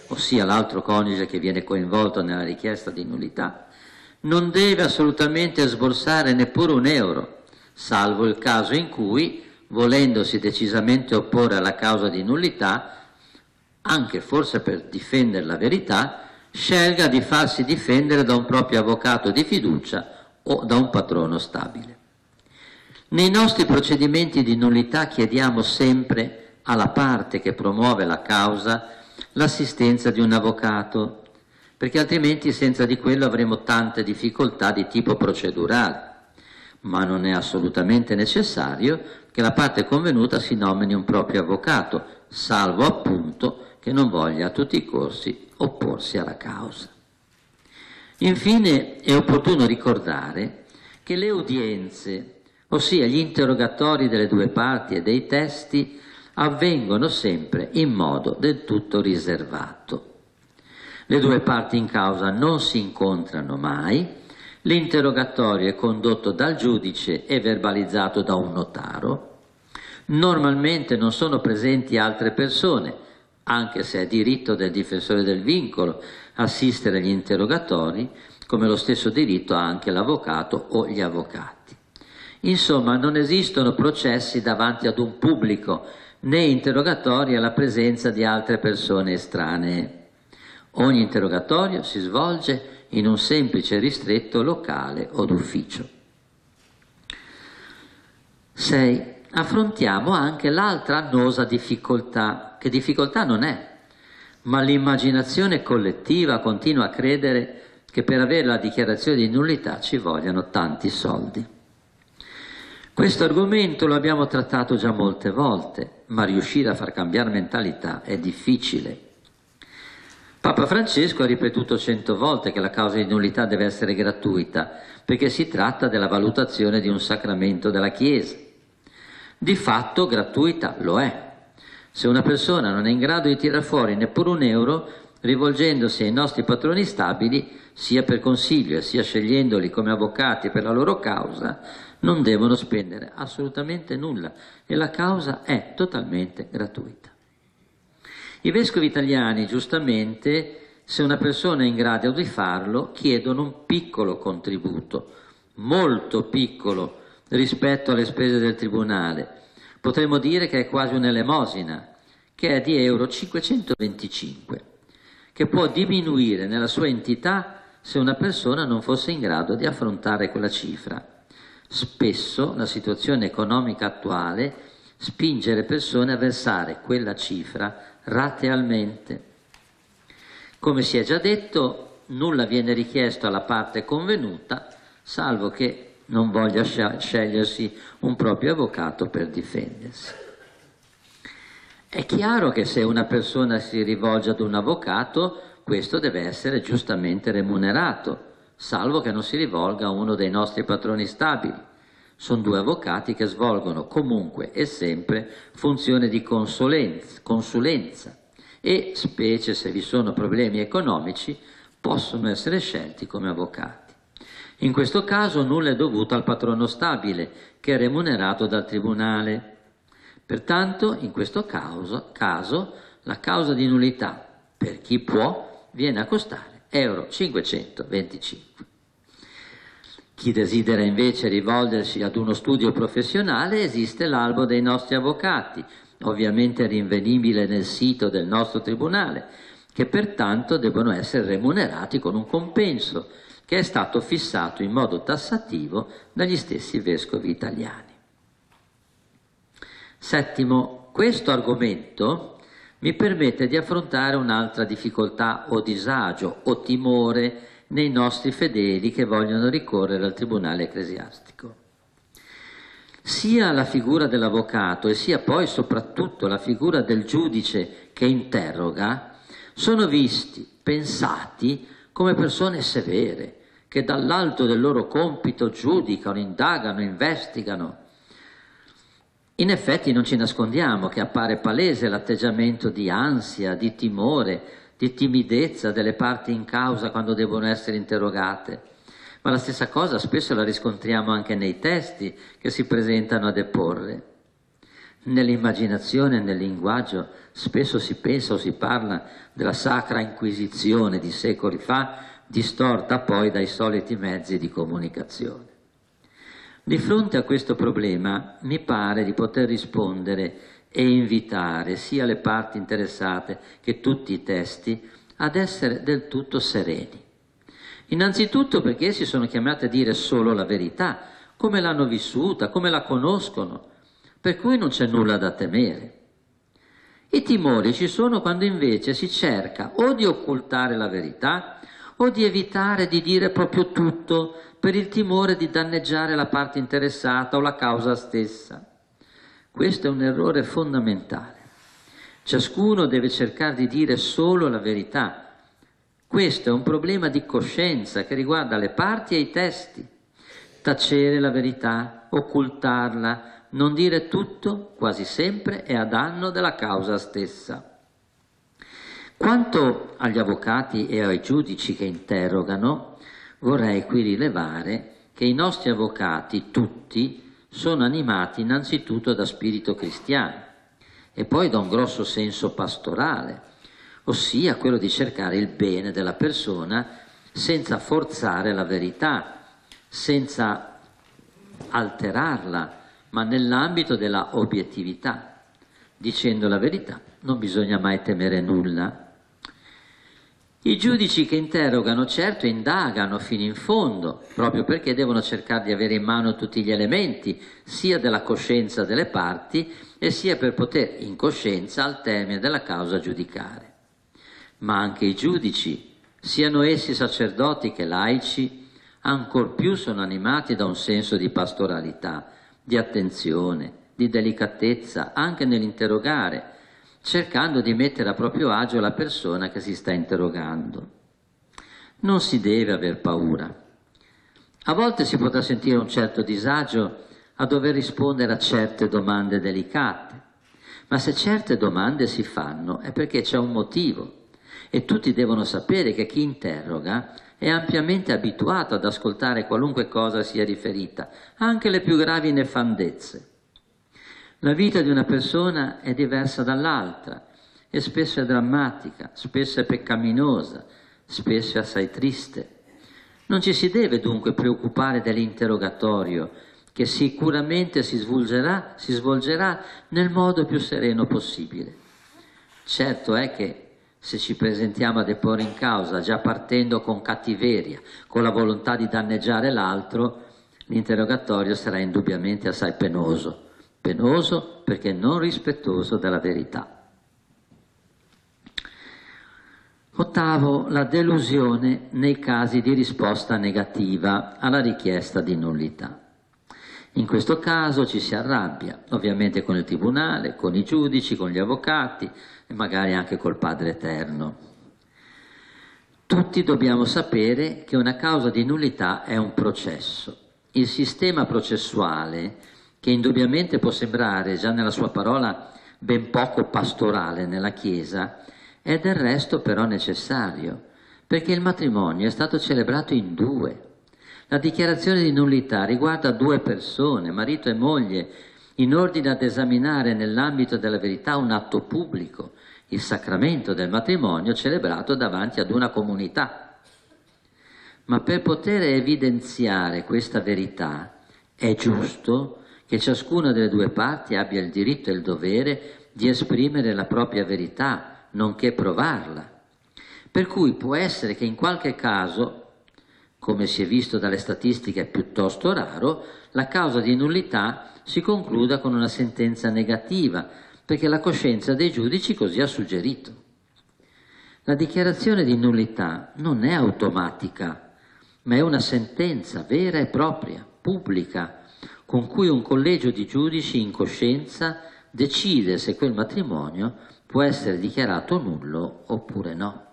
ossia l'altro coniuge che viene coinvolto nella richiesta di nullità, non deve assolutamente sborsare neppure €1, salvo il caso in cui, volendosi decisamente opporre alla causa di nullità, anche forse per difendere la verità, scelga di farsi difendere da un proprio avvocato di fiducia o da un patrono stabile. Nei nostri procedimenti di nullità chiediamo sempre alla parte che promuove la causa l'assistenza di un avvocato, perché altrimenti senza di quello avremo tante difficoltà di tipo procedurale. Ma non è assolutamente necessario che la parte convenuta si nomini un proprio avvocato, salvo appunto che non voglia a tutti i costi opporsi alla causa. Infine è opportuno ricordare che le udienze, ossia gli interrogatori delle due parti e dei testi, avvengono sempre in modo del tutto riservato. Le due parti in causa non si incontrano mai, l'interrogatorio è condotto dal giudice e verbalizzato da un notaro, normalmente non sono presenti altre persone, anche se è diritto del difensore del vincolo assistere agli interrogatori, come lo stesso diritto ha anche l'avvocato o gli avvocati. Insomma, non esistono processi davanti ad un pubblico, né interrogatori alla presenza di altre persone estranee. Ogni interrogatorio si svolge in un semplice ristretto locale o d'ufficio. 6. Affrontiamo anche l'altra annosa difficoltà, che difficoltà non è, ma l'immaginazione collettiva continua a credere che per avere la dichiarazione di nullità ci vogliano tanti soldi. Questo argomento lo abbiamo trattato già molte volte, ma riuscire a far cambiare mentalità è difficile. Papa Francesco ha ripetuto 100 volte che la causa di nullità deve essere gratuita, perché si tratta della valutazione di un sacramento della Chiesa. Di fatto gratuita lo è. Se una persona non è in grado di tirar fuori neppure €1, rivolgendosi ai nostri patroni stabili, sia per consiglio sia scegliendoli come avvocati per la loro causa, non devono spendere assolutamente nulla e la causa è totalmente gratuita. I vescovi italiani, giustamente, se una persona è in grado di farlo, chiedono un piccolo contributo, molto piccolo rispetto alle spese del tribunale. Potremmo dire che è quasi un'elemosina, che è di €525, che può diminuire nella sua entità se una persona non fosse in grado di affrontare quella cifra. Spesso la situazione economica attuale spinge le persone a versare quella cifra ratealmente. Come si è già detto, nulla viene richiesto alla parte convenuta, salvo che non voglia scegliersi un proprio avvocato per difendersi. È chiaro che se una persona si rivolge ad un avvocato, questo deve essere giustamente remunerato, salvo che non si rivolga a uno dei nostri patroni stabili. Sono due avvocati che svolgono comunque e sempre funzione di consulenza e, specie se vi sono problemi economici, possono essere scelti come avvocati. In questo caso nulla è dovuto al patrono stabile, che è remunerato dal tribunale. Pertanto, in questo caso, la causa di nullità, per chi può, viene a costare euro 525. Chi desidera invece rivolgersi ad uno studio professionale, esiste l'albo dei nostri avvocati, ovviamente rinvenibile nel sito del nostro tribunale, che pertanto debbono essere remunerati con un compenso che è stato fissato in modo tassativo dagli stessi vescovi italiani. Settimo, questo argomento mi permette di affrontare un'altra difficoltà o disagio o timore nei nostri fedeli che vogliono ricorrere al tribunale ecclesiastico. Sia la figura dell'avvocato e sia poi soprattutto la figura del giudice che interroga sono visti, pensati come persone severe, che dall'alto del loro compito giudicano, indagano, investigano. In effetti non ci nascondiamo che appare palese l'atteggiamento di ansia, di timore, di timidezza delle parti in causa quando devono essere interrogate, ma la stessa cosa spesso la riscontriamo anche nei testi che si presentano a deporre. Nell'immaginazione e nel linguaggio spesso si pensa o si parla della Sacra Inquisizione di secoli fa, distorta poi dai soliti mezzi di comunicazione. Di fronte a questo problema mi pare di poter rispondere e invitare sia le parti interessate che tutti i testi ad essere del tutto sereni. Innanzitutto perché essi sono chiamati a dire solo la verità, come l'hanno vissuta, come la conoscono, per cui non c'è nulla da temere. I timori ci sono quando invece si cerca o di occultare la verità o di evitare di dire proprio tutto per il timore di danneggiare la parte interessata o la causa stessa. Questo è un errore fondamentale. Ciascuno deve cercare di dire solo la verità. Questo è un problema di coscienza che riguarda le parti e i testi. Tacere la verità, occultarla, non dire tutto, quasi sempre è a danno della causa stessa. Quanto agli avvocati e ai giudici che interrogano, vorrei qui rilevare che i nostri avvocati, tutti, sono animati innanzitutto da spirito cristiano e poi da un grosso senso pastorale, ossia quello di cercare il bene della persona senza forzare la verità, senza alterarla, ma nell'ambito della obiettività. Dicendo la verità non bisogna mai temere nulla. I giudici che interrogano certo indagano fino in fondo, proprio perché devono cercare di avere in mano tutti gli elementi, sia della coscienza delle parti e sia per poter in coscienza al termine della causa giudicare. Ma anche i giudici, siano essi sacerdoti che laici, ancor più sono animati da un senso di pastoralità, di attenzione, di delicatezza anche nell'interrogare, cercando di mettere a proprio agio la persona che si sta interrogando. Non si deve aver paura. A volte si potrà sentire un certo disagio a dover rispondere a certe domande delicate, ma se certe domande si fanno è perché c'è un motivo e tutti devono sapere che chi interroga è ampiamente abituato ad ascoltare qualunque cosa sia riferita, anche le più gravi nefandezze. La vita di una persona è diversa dall'altra e spesso è drammatica, spesso è peccaminosa, spesso è assai triste. Non ci si deve dunque preoccupare dell'interrogatorio che sicuramente si svolgerà nel modo più sereno possibile. Certo è che se ci presentiamo a deporre in causa già partendo con cattiveria, con la volontà di danneggiare l'altro, l'interrogatorio sarà indubbiamente assai penoso perché non rispettoso della verità. Ottavo, la delusione nei casi di risposta negativa alla richiesta di nullità. In questo caso ci si arrabbia, ovviamente con il tribunale, con i giudici, con gli avvocati e magari anche col Padre Eterno. Tutti dobbiamo sapere che una causa di nullità è un processo. Il sistema processuale, che indubbiamente può sembrare già nella sua parola ben poco pastorale nella Chiesa, è del resto però necessario, perché il matrimonio è stato celebrato in due. La dichiarazione di nullità riguarda due persone, marito e moglie, in ordine ad esaminare nell'ambito della verità un atto pubblico, il sacramento del matrimonio celebrato davanti ad una comunità. Ma per poter evidenziare questa verità è giusto che ciascuna delle due parti abbia il diritto e il dovere di esprimere la propria verità, nonché provarla. Per cui può essere che in qualche caso, come si è visto dalle statistiche è piuttosto raro, la causa di nullità si concluda con una sentenza negativa, perché la coscienza dei giudici così ha suggerito. La dichiarazione di nullità non è automatica, ma è una sentenza vera e propria, pubblica, con cui un collegio di giudici in coscienza decide se quel matrimonio può essere dichiarato nullo oppure no.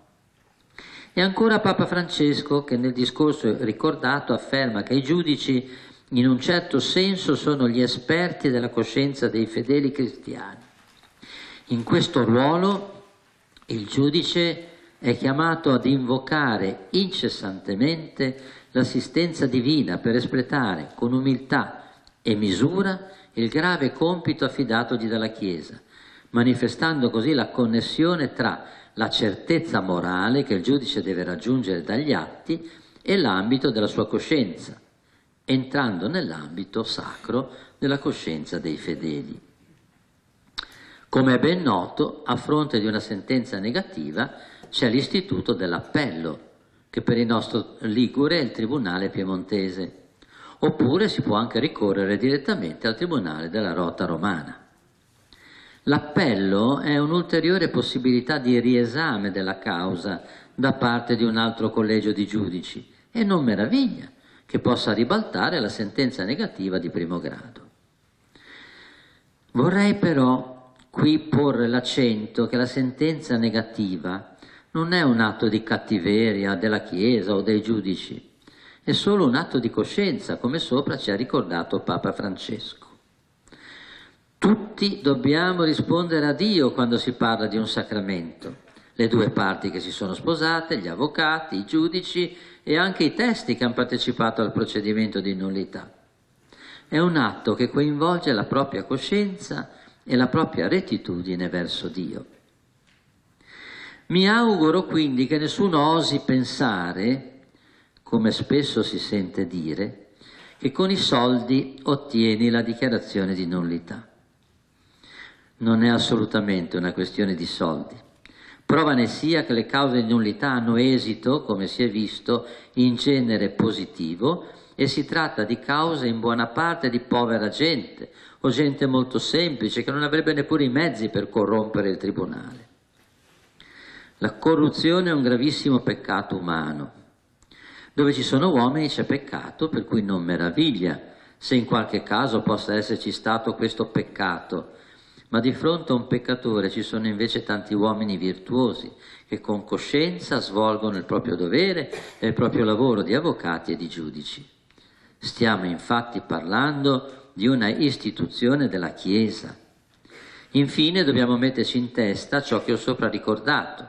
E ancora Papa Francesco, che nel discorso ricordato afferma che i giudici in un certo senso sono gli esperti della coscienza dei fedeli cristiani. In questo ruolo il giudice è chiamato ad invocare incessantemente l'assistenza divina per espletare con umiltà e misura il grave compito affidatogli dalla Chiesa, manifestando così la connessione tra la certezza morale che il giudice deve raggiungere dagli atti e l'ambito della sua coscienza, entrando nell'ambito sacro della coscienza dei fedeli. Come è ben noto, a fronte di una sentenza negativa c'è l'istituto dell'appello, che per il nostro Ligure è il Tribunale Piemontese, oppure si può anche ricorrere direttamente al Tribunale della Rota Romana. L'appello è un'ulteriore possibilità di riesame della causa da parte di un altro collegio di giudici e non meraviglia che possa ribaltare la sentenza negativa di primo grado. Vorrei però qui porre l'accento che la sentenza negativa non è un atto di cattiveria della Chiesa o dei giudici, è solo un atto di coscienza, come sopra ci ha ricordato Papa Francesco. Tutti dobbiamo rispondere a Dio quando si parla di un sacramento, le due parti che si sono sposate, gli avvocati, i giudici e anche i testi che hanno partecipato al procedimento di nullità. È un atto che coinvolge la propria coscienza e la propria rettitudine verso Dio. Mi auguro quindi che nessuno osi pensare, come spesso si sente dire, che con i soldi ottieni la dichiarazione di nullità. Non è assolutamente una questione di soldi. Prova ne sia che le cause di nullità hanno esito, come si è visto, in genere positivo, e si tratta di cause in buona parte di povera gente, o gente molto semplice che non avrebbe neppure i mezzi per corrompere il tribunale. La corruzione è un gravissimo peccato umano. Dove ci sono uomini c'è peccato, per cui non meraviglia se in qualche caso possa esserci stato questo peccato, ma di fronte a un peccatore ci sono invece tanti uomini virtuosi che con coscienza svolgono il proprio dovere e il proprio lavoro di avvocati e di giudici. Stiamo infatti parlando di una istituzione della Chiesa. Infine dobbiamo metterci in testa ciò che ho sopra ricordato,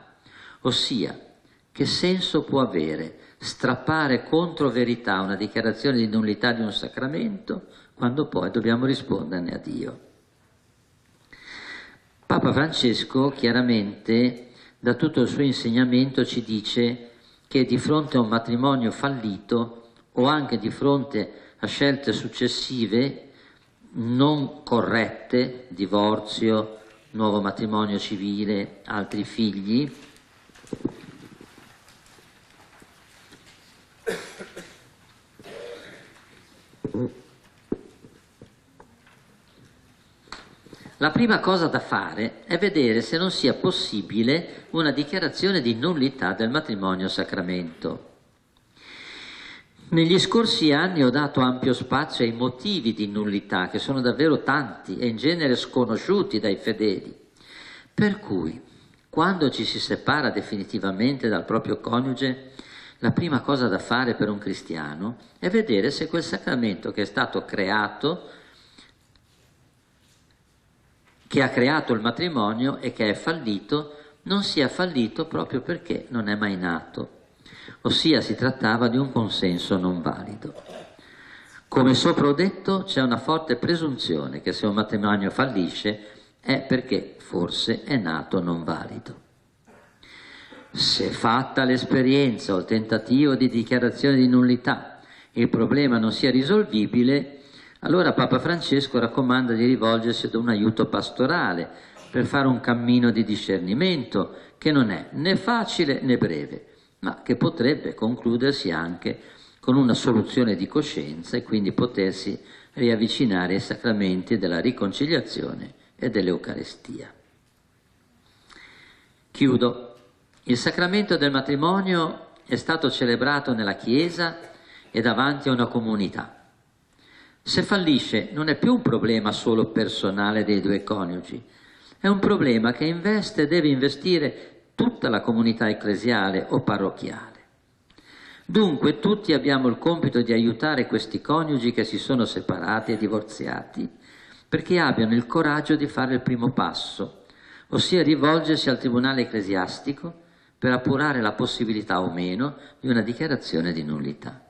ossia che senso può avere strappare contro verità una dichiarazione di nullità di un sacramento quando poi dobbiamo risponderne a Dio. Papa Francesco chiaramente da tutto il suo insegnamento ci dice che di fronte a un matrimonio fallito o anche di fronte a scelte successive non corrette, divorzio, nuovo matrimonio civile, altri figli, la prima cosa da fare è vedere se non sia possibile una dichiarazione di nullità del matrimonio sacramento. Negli scorsi anni ho dato ampio spazio ai motivi di nullità, che sono davvero tanti e in genere sconosciuti dai fedeli. Per cui, quando ci si separa definitivamente dal proprio coniuge, la prima cosa da fare per un cristiano è vedere se quel sacramento che è stato creato, che ha creato il matrimonio e che è fallito, non sia fallito proprio perché non è mai nato. Ossia si trattava di un consenso non valido. Come sopra ho detto, c'è una forte presunzione che se un matrimonio fallisce è perché forse è nato non valido. Se fatta l'esperienza o il tentativo di dichiarazione di nullità il problema non sia risolvibile, allora Papa Francesco raccomanda di rivolgersi ad un aiuto pastorale per fare un cammino di discernimento che non è né facile né breve, ma che potrebbe concludersi anche con una soluzione di coscienza e quindi potersi riavvicinare ai sacramenti della riconciliazione e dell'Eucarestia. Chiudo. Il sacramento del matrimonio è stato celebrato nella Chiesa e davanti a una comunità. Se fallisce non è più un problema solo personale dei due coniugi, è un problema che investe e deve investire tutta la comunità ecclesiale o parrocchiale. Dunque tutti abbiamo il compito di aiutare questi coniugi che si sono separati e divorziati perché abbiano il coraggio di fare il primo passo, ossia rivolgersi al tribunale ecclesiastico per appurare la possibilità o meno di una dichiarazione di nullità.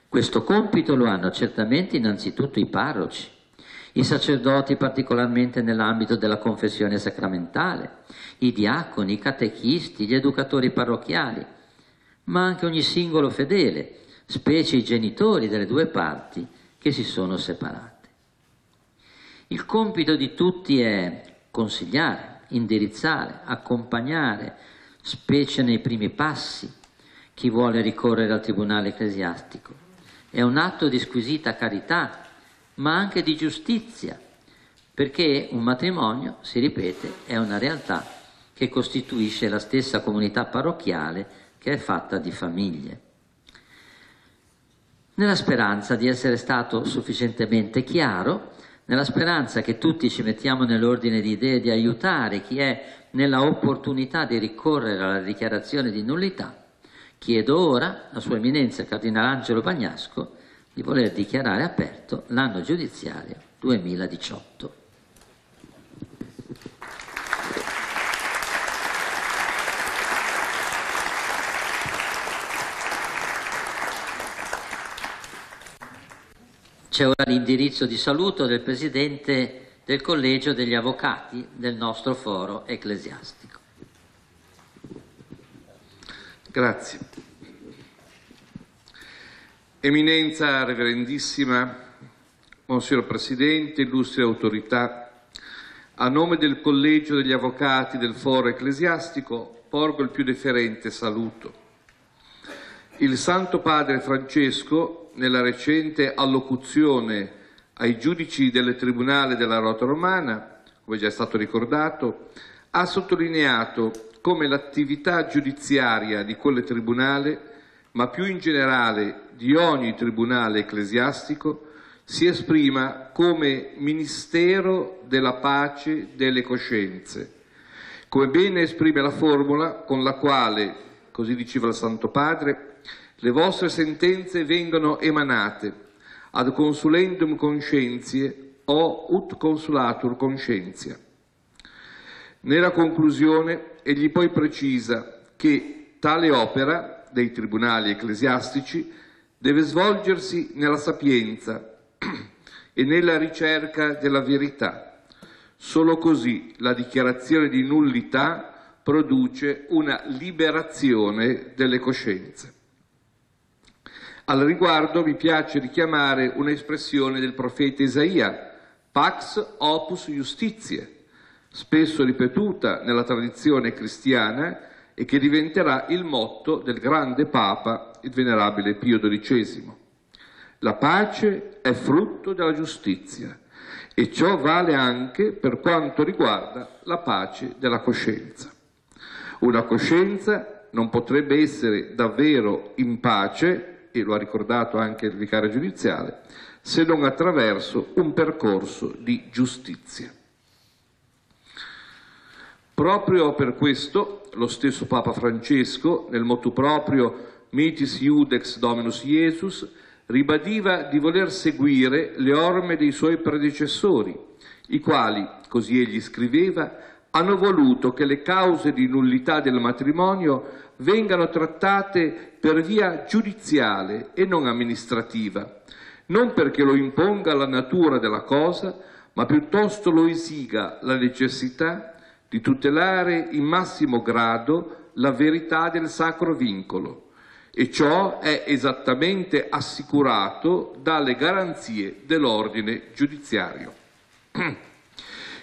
Questo compito lo hanno certamente innanzitutto i parroci, i sacerdoti particolarmente nell'ambito della confessione sacramentale, i diaconi, i catechisti, gli educatori parrocchiali, ma anche ogni singolo fedele, specie i genitori delle due parti che si sono separate. Il compito di tutti è consigliare, indirizzare, accompagnare, specie nei primi passi, chi vuole ricorrere al tribunale ecclesiastico. È un atto di squisita carità, ma anche di giustizia, perché un matrimonio, si ripete, è una realtà che costituisce la stessa comunità parrocchiale che è fatta di famiglie. Nella speranza di essere stato sufficientemente chiaro, nella speranza che tutti ci mettiamo nell'ordine di idee di aiutare chi è nella opportunità di ricorrere alla dichiarazione di nullità, chiedo ora a Sua Eminenza Cardinale Angelo Bagnasco di voler dichiarare aperto l'anno giudiziario 2018. C'è ora l'indirizzo di saluto del Presidente del Collegio degli Avvocati del nostro foro ecclesiastico. Grazie. Eminenza Reverendissima, Monsignor Presidente, illustri autorità, a nome del Collegio degli Avvocati del Foro Ecclesiastico porgo il più deferente saluto. Il Santo Padre Francesco, nella recente allocuzione ai giudici del Tribunale della Rota Romana, come già è stato ricordato, ha sottolineato come l'attività giudiziaria di quel tribunale, ma più in generale di ogni tribunale ecclesiastico, si esprima come ministero della pace delle coscienze, come bene esprime la formula con la quale, così diceva il Santo Padre, le vostre sentenze vengono emanate ad consulendum conscientiae o ut consulatur conscientia. Nella conclusione egli poi precisa che tale opera dei tribunali ecclesiastici deve svolgersi nella sapienza e nella ricerca della verità. Solo così la dichiarazione di nullità produce una liberazione delle coscienze. Al riguardo mi piace richiamare un'espressione del profeta Isaia, pax opus justitiae, spesso ripetuta nella tradizione cristiana e che diventerà il motto del grande Papa, il Venerabile Pio XII. La pace è frutto della giustizia e ciò vale anche per quanto riguarda la pace della coscienza. Una coscienza non potrebbe essere davvero in pace e lo ha ricordato anche il vicario giudiziale, se non attraverso un percorso di giustizia. Proprio per questo lo stesso Papa Francesco, nel motu proprio Mitis Iudex Dominus Iesus, ribadiva di voler seguire le orme dei suoi predecessori, i quali, così egli scriveva, hanno voluto che le cause di nullità del matrimonio vengano trattate per via giudiziale e non amministrativa, non perché lo imponga la natura della cosa, ma piuttosto lo esiga la necessità di tutelare in massimo grado la verità del sacro vincolo, e ciò è esattamente assicurato dalle garanzie dell'ordine giudiziario.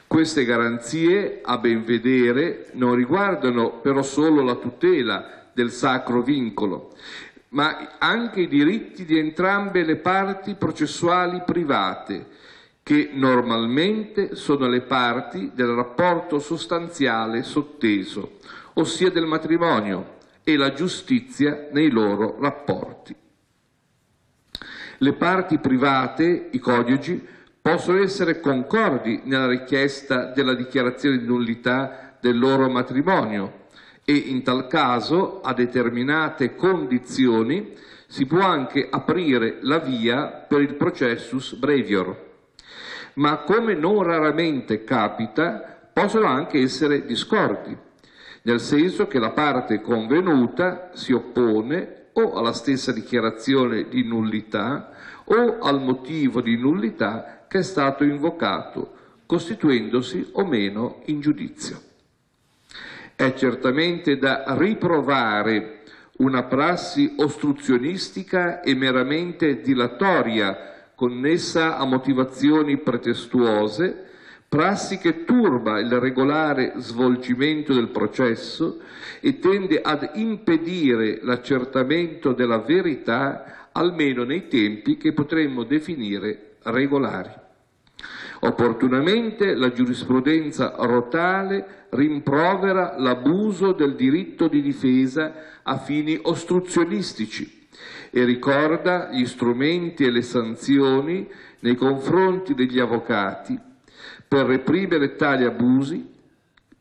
Queste garanzie, a ben vedere, non riguardano però solo la tutela del sacro vincolo, ma anche i diritti di entrambe le parti processuali private, che normalmente sono le parti del rapporto sostanziale sotteso, ossia del matrimonio, e la giustizia nei loro rapporti. Le parti private, i coniugi, possono essere concordi nella richiesta della dichiarazione di nullità del loro matrimonio e in tal caso, a determinate condizioni, si può anche aprire la via per il processus brevior. Ma come non raramente capita, possono anche essere discordi, nel senso che la parte convenuta si oppone o alla stessa dichiarazione di nullità o al motivo di nullità che è stato invocato, costituendosi o meno in giudizio. È certamente da riprovare una prassi ostruzionistica e meramente dilatoria, connessa a motivazioni pretestuose, prassi che turba il regolare svolgimento del processo e tende ad impedire l'accertamento della verità, almeno nei tempi che potremmo definire regolari. Opportunamente la giurisprudenza rotale rimprovera l'abuso del diritto di difesa a fini ostruzionistici e ricorda gli strumenti e le sanzioni nei confronti degli avvocati per reprimere tali abusi.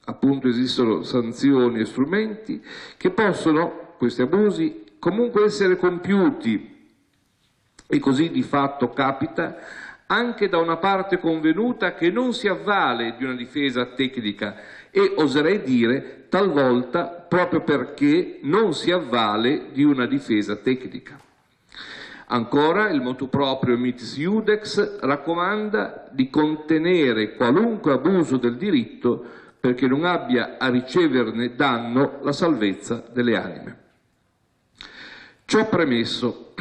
Appunto esistono sanzioni e strumenti che possono, questi abusi, comunque essere compiuti, e così di fatto capita anche da una parte convenuta che non si avvale di una difesa tecnica e, oserei dire, talvolta proprio perché non si avvale di una difesa tecnica. Ancora, il motu proprio Mitis Iudex raccomanda di contenere qualunque abuso del diritto perché non abbia a riceverne danno la salvezza delle anime. Ciò premesso,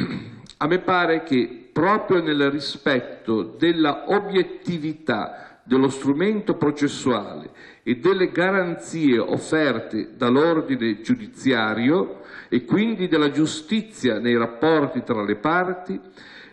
a me pare che proprio nel rispetto della obiettività dello strumento processuale e delle garanzie offerte dall'ordine giudiziario e quindi della giustizia nei rapporti tra le parti,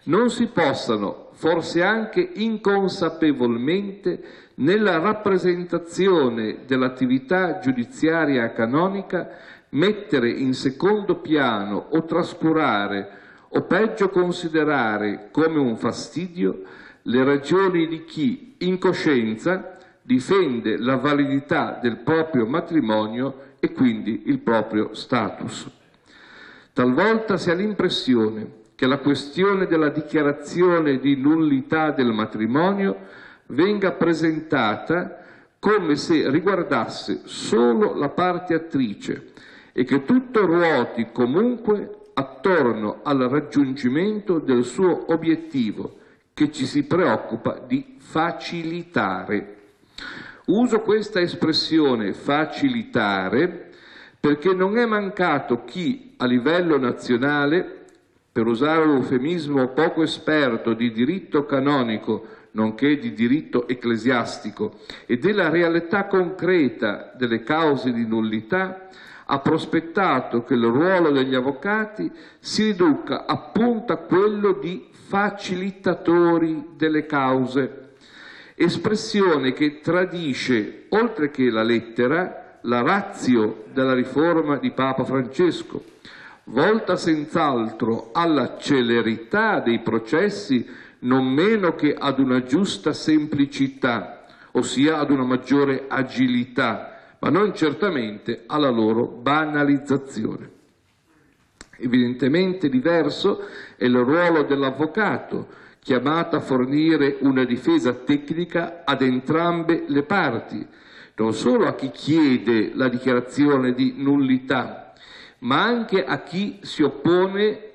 non si possano, forse anche inconsapevolmente, nella rappresentazione dell'attività giudiziaria canonica, mettere in secondo piano o trascurare o peggio considerare come un fastidio le ragioni di chi, in coscienza, difende la validità del proprio matrimonio e quindi il proprio status. Talvolta si ha l'impressione che la questione della dichiarazione di nullità del matrimonio venga presentata come se riguardasse solo la parte attrice e che tutto ruoti comunque attorno al raggiungimento del suo obiettivo, che ci si preoccupa di facilitare. Uso questa espressione facilitare perché non è mancato chi a livello nazionale, per usare un eufemismo poco esperto di diritto canonico, nonché di diritto ecclesiastico, e della realtà concreta delle cause di nullità, ha prospettato che il ruolo degli avvocati si riduca appunto a quello di facilitatori delle cause, espressione che tradisce, oltre che la lettera, la ratio della riforma di Papa Francesco, volta senz'altro alla celerità dei processi non meno che ad una giusta semplicità, ossia ad una maggiore agilità, ma non certamente alla loro banalizzazione. Evidentemente diverso è il ruolo dell'avvocato, chiamato a fornire una difesa tecnica ad entrambe le parti, non solo a chi chiede la dichiarazione di nullità, ma anche a chi si oppone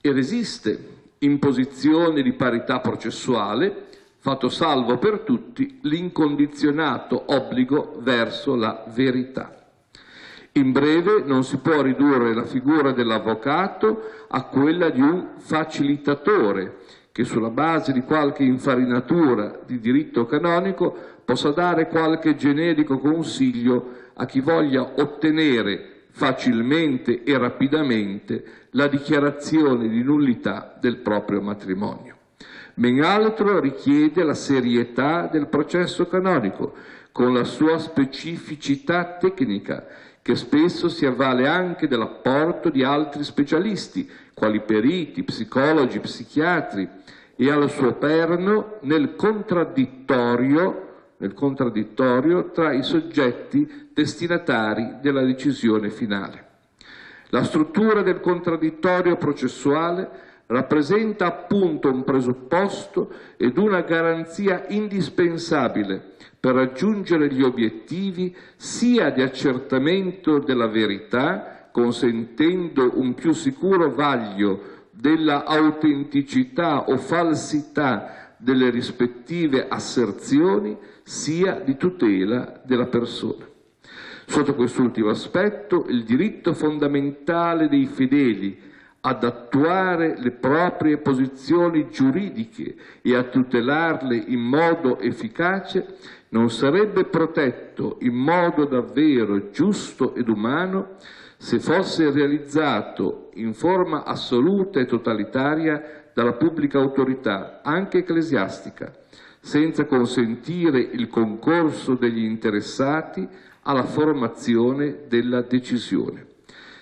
e resiste in posizione di parità processuale, fatto salvo per tutti l'incondizionato obbligo verso la verità. In breve, non si può ridurre la figura dell'avvocato a quella di un facilitatore che sulla base di qualche infarinatura di diritto canonico possa dare qualche generico consiglio a chi voglia ottenere facilmente e rapidamente la dichiarazione di nullità del proprio matrimonio. Ben altro richiede la serietà del processo canonico, con la sua specificità tecnica, che spesso si avvale anche dell'apporto di altri specialisti, quali periti, psicologi, psichiatri, e al suo perno nel contraddittorio tra i soggetti destinatari della decisione finale. La struttura del contraddittorio processuale rappresenta appunto un presupposto ed una garanzia indispensabile per raggiungere gli obiettivi sia di accertamento della verità, consentendo un più sicuro vaglio della autenticità o falsità delle rispettive asserzioni, sia di tutela della persona. Sotto quest'ultimo aspetto, il diritto fondamentale dei fedeli ad attuare le proprie posizioni giuridiche e a tutelarle in modo efficace non sarebbe protetto in modo davvero giusto ed umano se fosse realizzato in forma assoluta e totalitaria dalla pubblica autorità, anche ecclesiastica, senza consentire il concorso degli interessati alla formazione della decisione.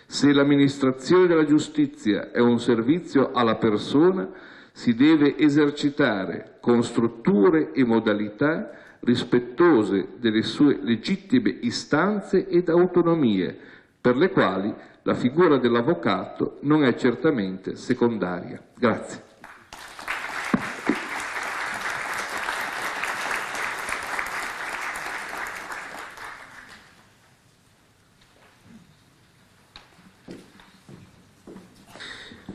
Se l'amministrazione della giustizia è un servizio alla persona, si deve esercitare con strutture e modalità rispettose delle sue legittime istanze ed autonomie, per le quali la figura dell'avvocato non è certamente secondaria. Grazie.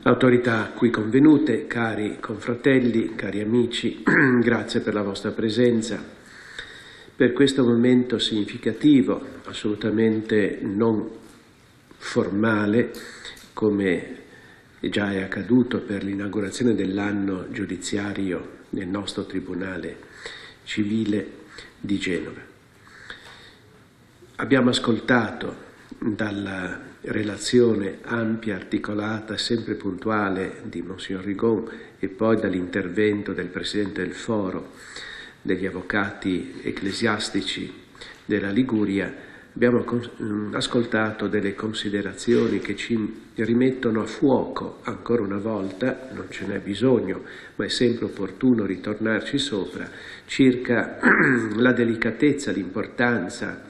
Autorità qui convenute, cari confratelli, cari amici, grazie per la vostra presenza. Per questo momento significativo, assolutamente non formale, come già è accaduto per l'inaugurazione dell'anno giudiziario nel nostro Tribunale Civile di Genova. Abbiamo ascoltato dalla relazione ampia, articolata, sempre puntuale di Monsignor Rigon e poi dall'intervento del Presidente del Foro degli Avvocati Ecclesiastici della Liguria, abbiamo ascoltato delle considerazioni che ci rimettono a fuoco ancora una volta, non ce n'è bisogno, ma è sempre opportuno ritornarci sopra, circa la delicatezza, l'importanza,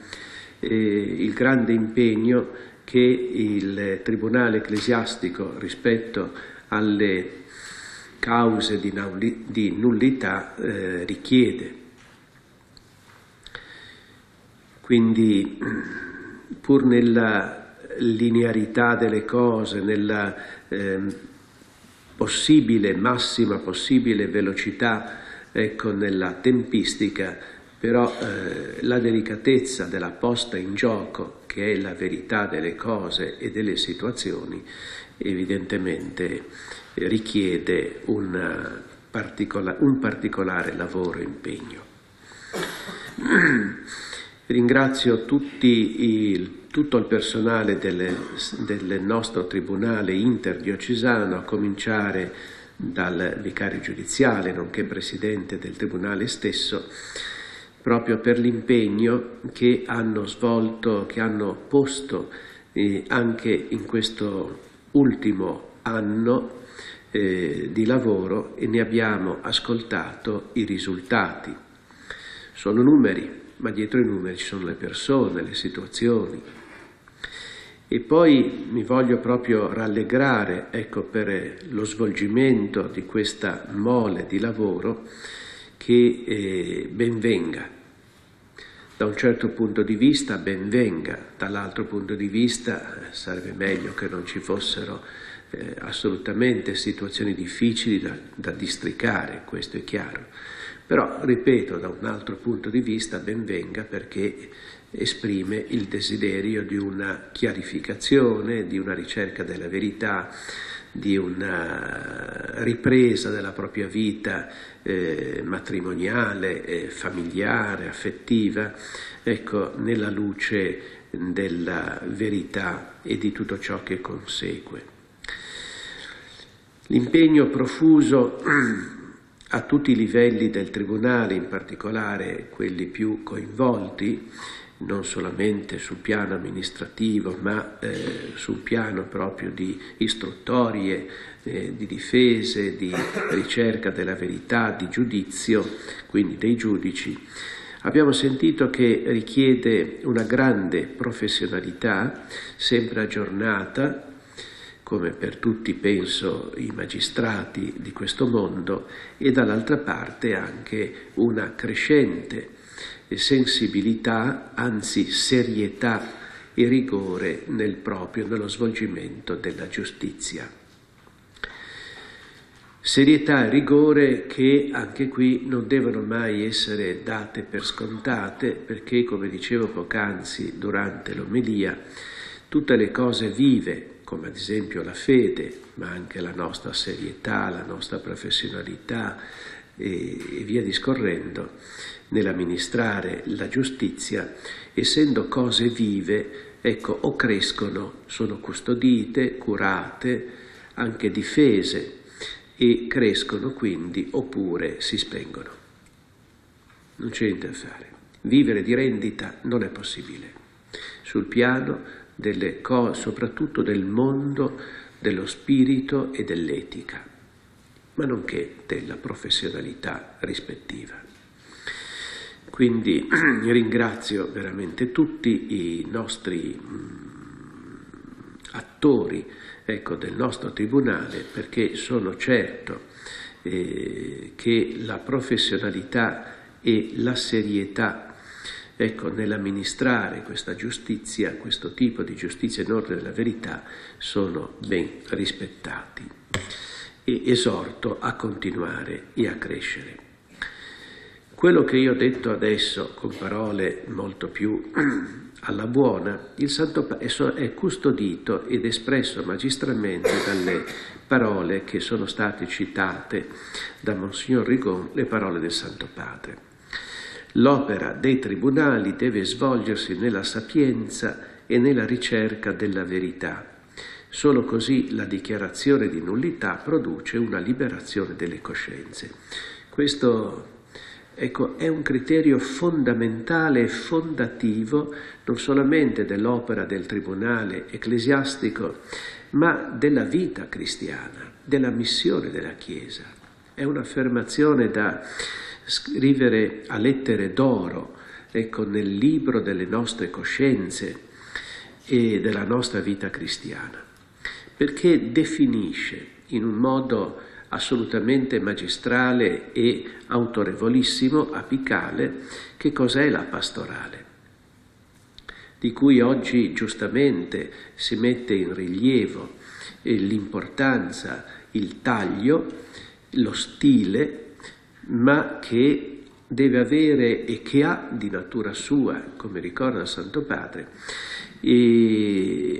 il grande impegno che il Tribunale Ecclesiastico rispetto alle cause di nullità richiede. Quindi, pur nella linearità delle cose, nella massima possibile velocità, ecco, nella tempistica, però la delicatezza della posta in gioco, che è la verità delle cose e delle situazioni, evidentemente richiede un particolare lavoro e impegno. Ringrazio tutto il personale del nostro Tribunale interdiocesano, a cominciare dal vicario giudiziale, nonché Presidente del Tribunale stesso, proprio per l'impegno che hanno svolto, che hanno posto anche in questo ultimo anno di lavoro e ne abbiamo ascoltato i risultati. Sono numeri, ma dietro i numeri ci sono le persone, le situazioni. E poi mi voglio proprio rallegrare, ecco, per lo svolgimento di questa mole di lavoro che ben venga. Da un certo punto di vista ben venga, dall'altro punto di vista sarebbe meglio che non ci fossero assolutamente situazioni difficili da districare, questo è chiaro. Però, ripeto, da un altro punto di vista ben venga perché esprime il desiderio di una chiarificazione, di una ricerca della verità, di una ripresa della propria vita matrimoniale, familiare, affettiva, ecco, nella luce della verità e di tutto ciò che consegue. L'impegno profuso a tutti i livelli del Tribunale, in particolare quelli più coinvolti, non solamente sul piano amministrativo, ma sul piano proprio di istruttorie, di difese, di ricerca della verità, di giudizio, quindi dei giudici, abbiamo sentito che richiede una grande professionalità, sempre aggiornata, come per tutti, penso, i magistrati di questo mondo, e dall'altra parte anche una crescente sensibilità, anzi serietà e rigore nello svolgimento della giustizia. Serietà e rigore che anche qui non devono mai essere date per scontate, perché, come dicevo poc'anzi durante l'omelia, tutte le cose vive, come ad esempio la fede, ma anche la nostra serietà, la nostra professionalità e via discorrendo, nell'amministrare la giustizia, essendo cose vive, ecco, o crescono, sono custodite, curate, anche difese, e crescono quindi, oppure si spengono. Non c'è niente da fare. Vivere di rendita non è possibile. Sul piano delle cose, soprattutto del mondo, dello spirito e dell'etica, ma nonché della professionalità rispettiva. Quindi ringrazio veramente tutti i nostri attori, ecco, del nostro Tribunale, perché sono certo che la professionalità e la serietà, ecco, nell'amministrare questa giustizia, questo tipo di giustizia in ordine della verità, sono ben rispettati. E esorto a continuare e a crescere. Quello che io ho detto adesso, con parole molto più alla buona, il Santo Padre è custodito ed espresso magistralmente dalle parole che sono state citate da Monsignor Rigon, le parole del Santo Padre. L'opera dei tribunali deve svolgersi nella sapienza e nella ricerca della verità. Solo così la dichiarazione di nullità produce una liberazione delle coscienze. Questo, ecco, è un criterio fondamentale e fondativo non solamente dell'opera del tribunale ecclesiastico, ma della vita cristiana, della missione della Chiesa. È un'affermazione da scrivere a lettere d'oro, ecco, nel libro delle nostre coscienze e della nostra vita cristiana, perché definisce in un modo assolutamente magistrale e autorevolissimo, apicale, che cos'è la pastorale, di cui oggi giustamente si mette in rilievo l'importanza, il taglio, lo stile, ma che deve avere e che ha di natura sua, come ricorda il Santo Padre,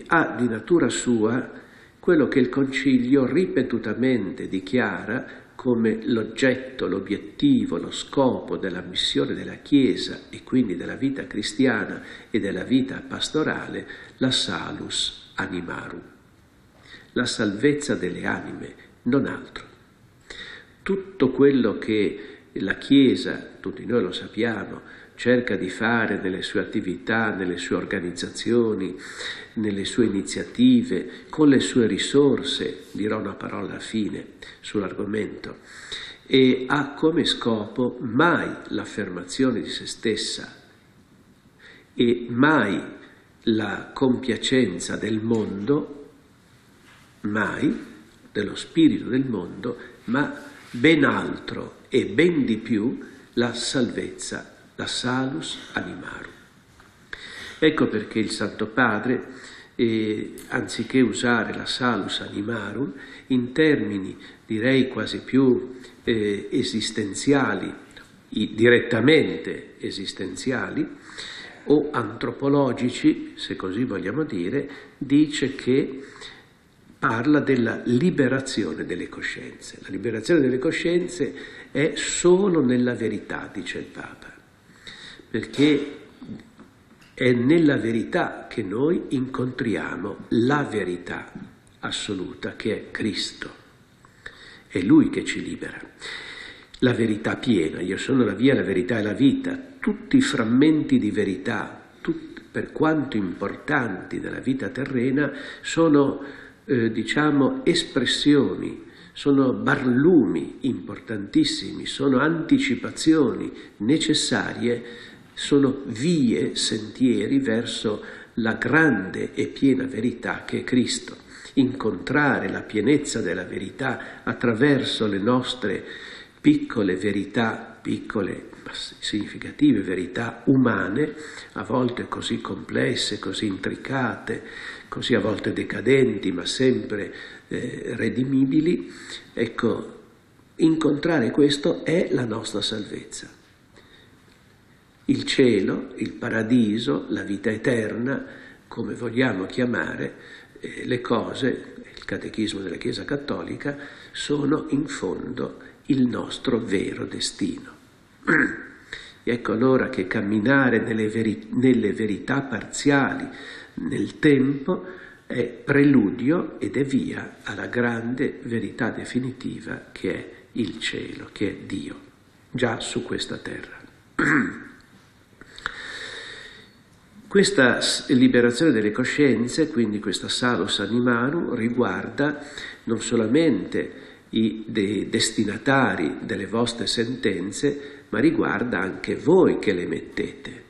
ha di natura sua quello che il Concilio ripetutamente dichiara come l'oggetto, l'obiettivo, lo scopo della missione della Chiesa e quindi della vita cristiana e della vita pastorale, la salus animarum, la salvezza delle anime, non altro. Tutto quello che la Chiesa, tutti noi lo sappiamo, cerca di fare nelle sue attività, nelle sue organizzazioni, nelle sue iniziative, con le sue risorse, dirò una parola alla fine sull'argomento, e ha come scopo mai l'affermazione di se stessa e mai la compiacenza del mondo, mai dello spirito del mondo, ma ben altro e ben di più la salvezza, la salus animarum. Ecco perché il Santo Padre, anziché usare la salus animarum in termini direi quasi più esistenziali, direttamente esistenziali o antropologici, se così vogliamo dire, dice che parla della liberazione delle coscienze. La liberazione delle coscienze è solo nella verità, dice il Papa, perché è nella verità che noi incontriamo la verità assoluta, che è Cristo. È Lui che ci libera. La verità piena, io sono la via, la verità e la vita. Tutti i frammenti di verità, per quanto importanti nella vita terrena, sono espressioni, sono barlumi importantissimi, sono anticipazioni necessarie, sono vie, sentieri verso la grande e piena verità che è Cristo. Incontrare la pienezza della verità attraverso le nostre piccole verità, piccole ma significative verità umane, a volte così complesse, così intricate, così a volte decadenti, ma sempre redimibili. Ecco, incontrare questo è la nostra salvezza. Il cielo, il paradiso, la vita eterna, come vogliamo chiamare le cose, il catechismo della Chiesa Cattolica, sono in fondo il nostro vero destino. Ecco allora che camminare nelle verità parziali nel tempo è preludio ed è via alla grande verità definitiva che è il cielo, che è Dio, già su questa terra. Questa liberazione delle coscienze, quindi questa salus animarum, riguarda non solamente i destinatari delle vostre sentenze, ma riguarda anche voi che le mettete.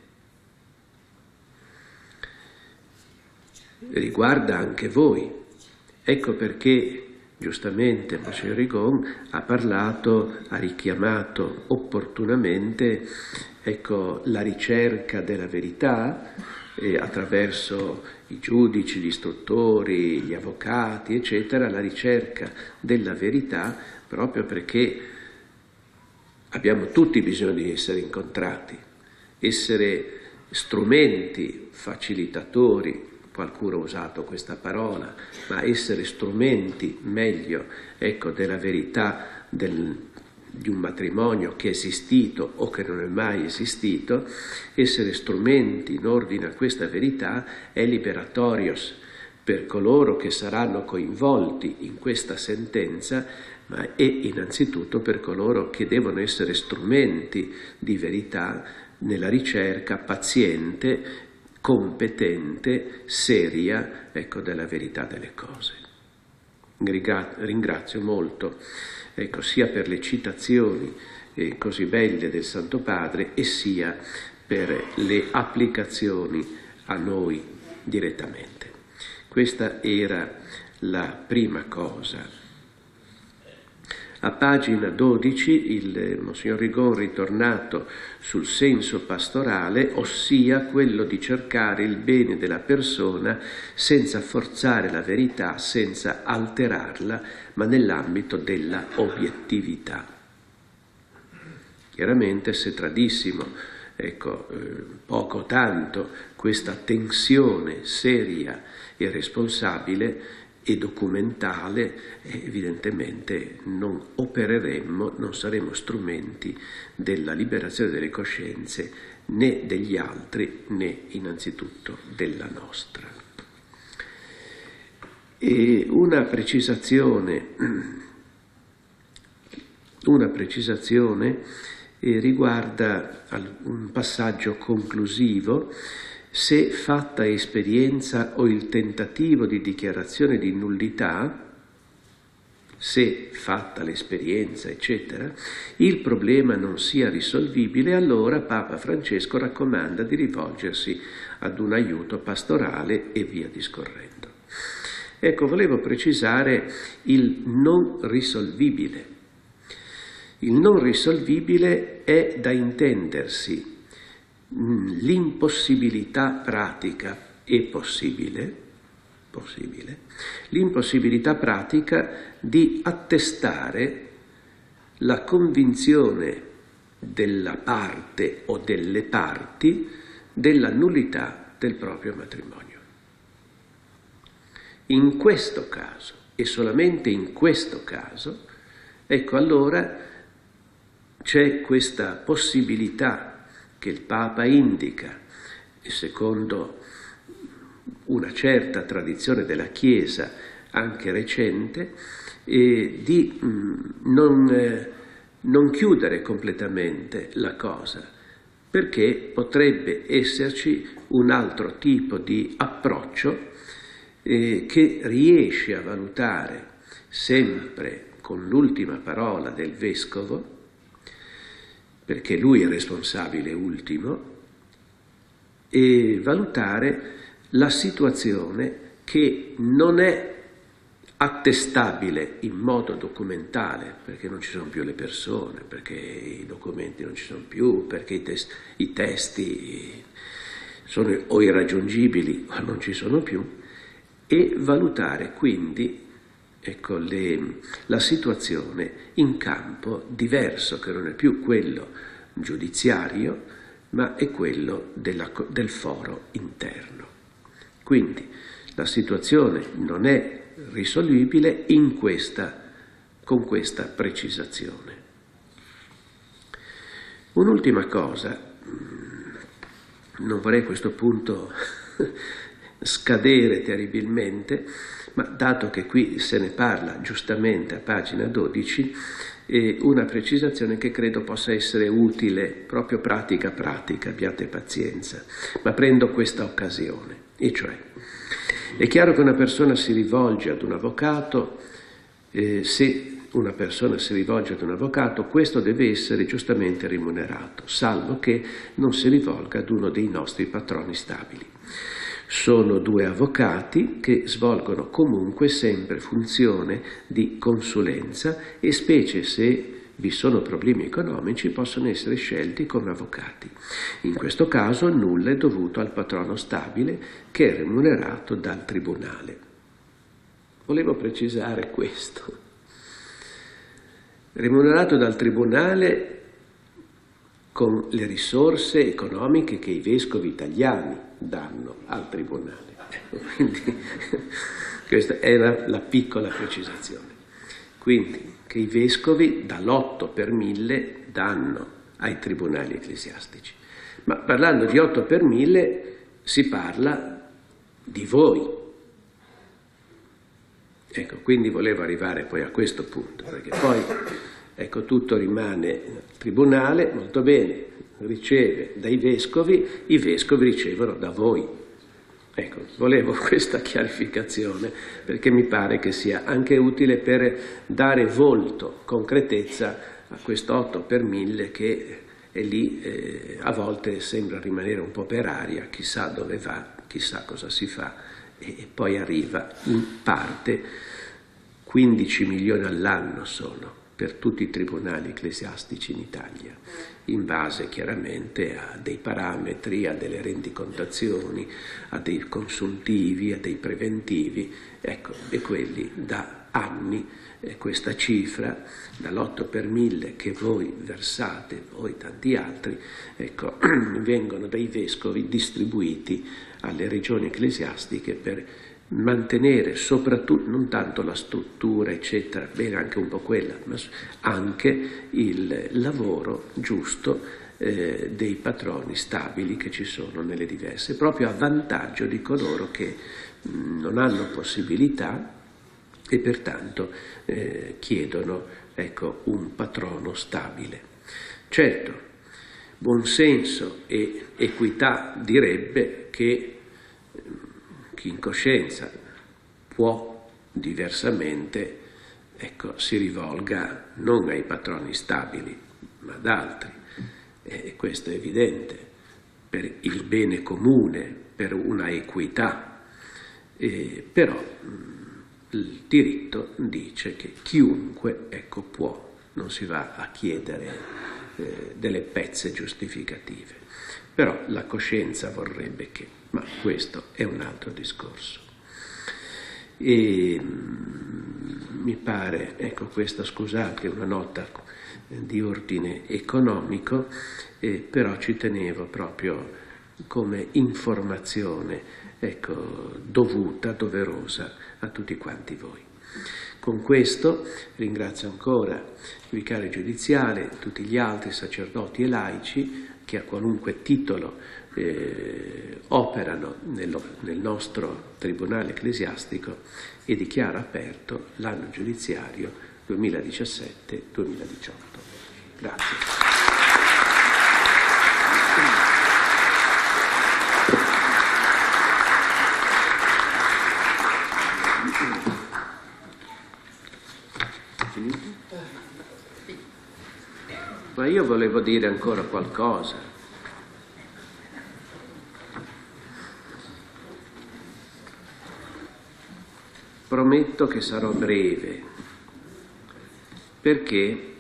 Riguarda anche voi. Ecco perché giustamente Monsignor Rigon ha richiamato opportunamente, ecco, la ricerca della verità attraverso i giudici, gli istruttori, gli avvocati, eccetera, la ricerca della verità, proprio perché abbiamo tutti bisogno di essere incontrati, essere strumenti, facilitatori, qualcuno ha usato questa parola, ma essere strumenti, meglio, ecco, della verità di un matrimonio che è esistito o che non è mai esistito, essere strumenti in ordine a questa verità è liberatorios per coloro che saranno coinvolti in questa sentenza, ma è innanzitutto per coloro che devono essere strumenti di verità nella ricerca paziente, competente, seria, ecco, della verità delle cose. Ringrazio molto, ecco, sia per le citazioni così belle del Santo Padre e sia per le applicazioni a noi direttamente. Questa era la prima cosa. A pagina 12 il Monsignor Rigon ritornato sul senso pastorale, ossia quello di cercare il bene della persona senza forzare la verità, senza alterarla, ma nell'ambito della obiettività. Chiaramente se tradissimo, ecco, poco tanto questa tensione seria e responsabile e documentale, evidentemente non opereremmo, non saremo strumenti della liberazione delle coscienze né degli altri né innanzitutto della nostra. E una precisazione e riguarda un passaggio conclusivo: se fatta esperienza o il tentativo di dichiarazione di nullità, se fatta l'esperienza, eccetera, il problema non sia risolvibile, allora Papa Francesco raccomanda di rivolgersi ad un aiuto pastorale e via discorrendo. Ecco, volevo precisare il non risolvibile. Il non risolvibile è da intendersi l'impossibilità pratica e possibile, l'impossibilità pratica di attestare la convinzione della parte o delle parti della nullità del proprio matrimonio. In questo caso, e solamente in questo caso, ecco allora c'è questa possibilità che il Papa indica, secondo una certa tradizione della Chiesa, anche recente, di non chiudere completamente la cosa, perché potrebbe esserci un altro tipo di approccio che riesce a valutare sempre con l'ultima parola del Vescovo, perché lui è responsabile ultimo, e valutare la situazione che non è attestabile in modo documentale, perché non ci sono più le persone, perché i documenti non ci sono più, perché i testi sono o irraggiungibili o non ci sono più, e valutare quindi, ecco, la situazione in campo diverso, che non è più quello giudiziario, ma è quello del foro interno. Quindi la situazione non è risolvibile con questa precisazione. Un'ultima cosa, non vorrei a questo punto scadere terribilmente, ma dato che qui se ne parla giustamente a pagina 12, una precisazione che credo possa essere utile, proprio pratica, abbiate pazienza, ma prendo questa occasione, e cioè, è chiaro che una persona si rivolge ad un avvocato, se una persona si rivolge ad un avvocato, questo deve essere giustamente remunerato, salvo che non si rivolga ad uno dei nostri patroni stabili. Sono due avvocati che svolgono comunque sempre funzione di consulenza e, specie se vi sono problemi economici, possono essere scelti come avvocati. In questo caso nulla è dovuto al patrono stabile, che è remunerato dal tribunale. Volevo precisare questo. Remunerato dal tribunale con le risorse economiche che i vescovi italiani danno al tribunale. Quindi questa era la piccola precisazione. Quindi che i vescovi dall'8 per 1000 danno ai tribunali ecclesiastici. Ma parlando di 8 per 1000 si parla di voi. Ecco, quindi volevo arrivare poi a questo punto, perché poi ecco, tutto rimane al tribunale, molto bene, riceve dai vescovi, i vescovi ricevono da voi. Ecco, volevo questa chiarificazione, perché mi pare che sia anche utile per dare volto, concretezza a questo 8 per 1000 che è lì, a volte sembra rimanere un po' per aria, chissà dove va, chissà cosa si fa, e poi arriva in parte 15 milioni all'anno sono per tutti i tribunali ecclesiastici in Italia, in base chiaramente a dei parametri, a delle rendicontazioni, a dei consuntivi, a dei preventivi, ecco, e quelli da anni, questa cifra, dall'8 per 1000 che voi versate, voi tanti altri, ecco, vengono dai vescovi distribuiti alle regioni ecclesiastiche per mantenere soprattutto, non tanto la struttura eccetera, bene anche un po' quella, ma anche il lavoro giusto dei patroni stabili che ci sono nelle diverse, proprio a vantaggio di coloro che non hanno possibilità e pertanto chiedono, ecco, un patrono stabile. Certo, buonsenso e equità direbbe che chi in coscienza può diversamente, ecco, si rivolga non ai patroni stabili, ma ad altri. E questo è evidente, per il bene comune, per una equità. Però il diritto dice che chiunque, ecco, può, non si va a chiedere delle pezze giustificative. Però la coscienza vorrebbe che, ma questo è un altro discorso. E mi pare, ecco, questa, scusate, una nota di ordine economico, però ci tenevo proprio come informazione, ecco, dovuta, doverosa a tutti quanti voi. Con questo ringrazio ancora il vicario giudiziale, tutti gli altri sacerdoti e laici che a qualunque titolo operano nel nostro Tribunale Ecclesiastico e dichiaro aperto l'anno giudiziario 2017-2018. Grazie. Ma io volevo dire ancora qualcosa. Prometto che sarò breve, perché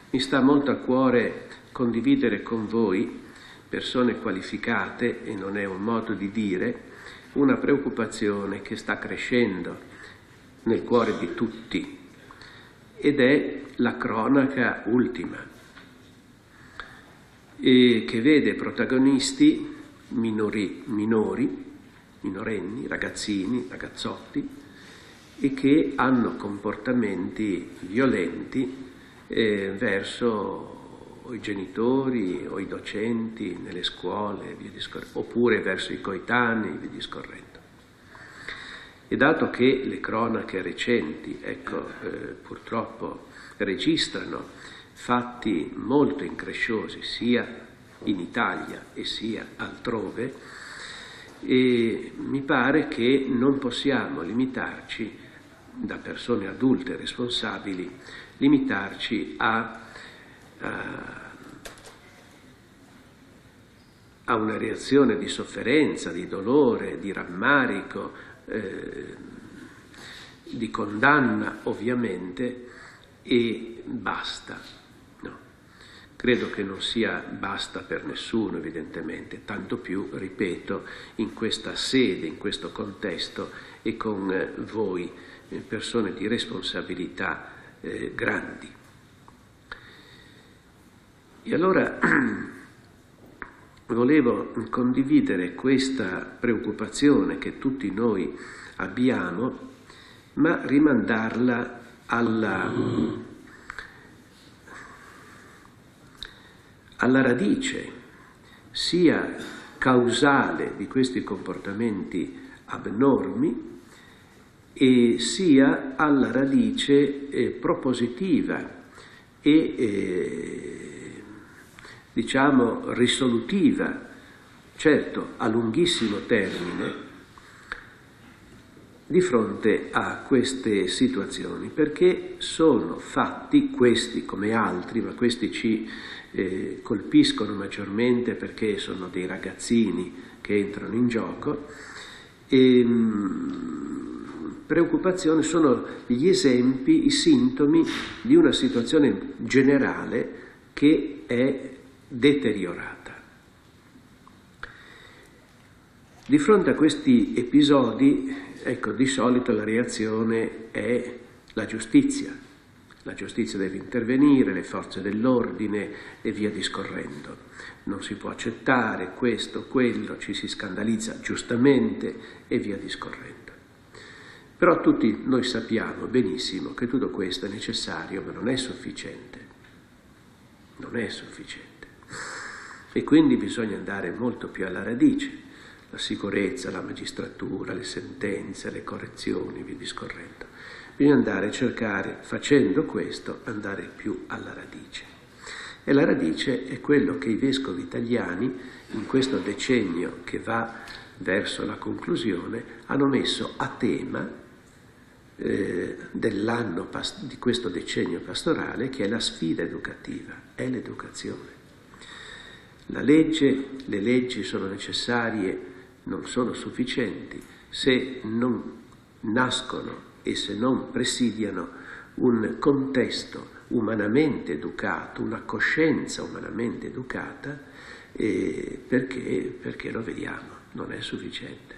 mi sta molto a cuore condividere con voi, persone qualificate, e non è un modo di dire, una preoccupazione che sta crescendo nel cuore di tutti, ed è la cronaca ultima, e che vede protagonisti minorenni, ragazzini, ragazzotti, e che hanno comportamenti violenti verso i genitori o i docenti nelle scuole, oppure verso i coetanei, via discorrendo. E dato che le cronache recenti, ecco, purtroppo registrano fatti molto incresciosi sia in Italia e sia altrove, e mi pare che non possiamo limitarci, da persone adulte e responsabili, limitarci a una reazione di sofferenza, di dolore, di rammarico, di condanna ovviamente, e basta. No. Credo che non sia basta per nessuno, evidentemente, tanto più, ripeto, in questa sede, in questo contesto, e con voi, persone di responsabilità grandi. E allora volevo condividere questa preoccupazione che tutti noi abbiamo, ma rimandarla alla radice, sia causale di questi comportamenti abnormi, e sia alla radice propositiva e diciamo risolutiva, certo a lunghissimo termine, di fronte a queste situazioni, perché sono fatti, questi come altri, ma questi ci colpiscono maggiormente perché sono dei ragazzini che entrano in gioco, e preoccupazione, sono gli esempi, i sintomi di una situazione generale che è deteriorata. Di fronte a questi episodi, ecco, di solito la reazione è la giustizia. La giustizia deve intervenire, le forze dell'ordine e via discorrendo. Non si può accettare questo, quello, ci si scandalizza giustamente e via discorrendo. Però tutti noi sappiamo benissimo che tutto questo è necessario, ma non è sufficiente. Non è sufficiente. E quindi bisogna andare molto più alla radice. La sicurezza, la magistratura, le sentenze, le correzioni, via discorrendo. bisogna andare a cercare, facendo questo, andare più alla radice. E la radice è quello che i vescovi italiani, in questo decennio che va verso la conclusione, hanno messo a tema dell'anno di questo decennio pastorale, che è la sfida educativa, è l'educazione. La legge, le leggi sono necessarie, non sono sufficienti se non nascono e se non presidiano un contesto umanamente educato, una coscienza umanamente educata, perché lo vediamo, non è sufficiente.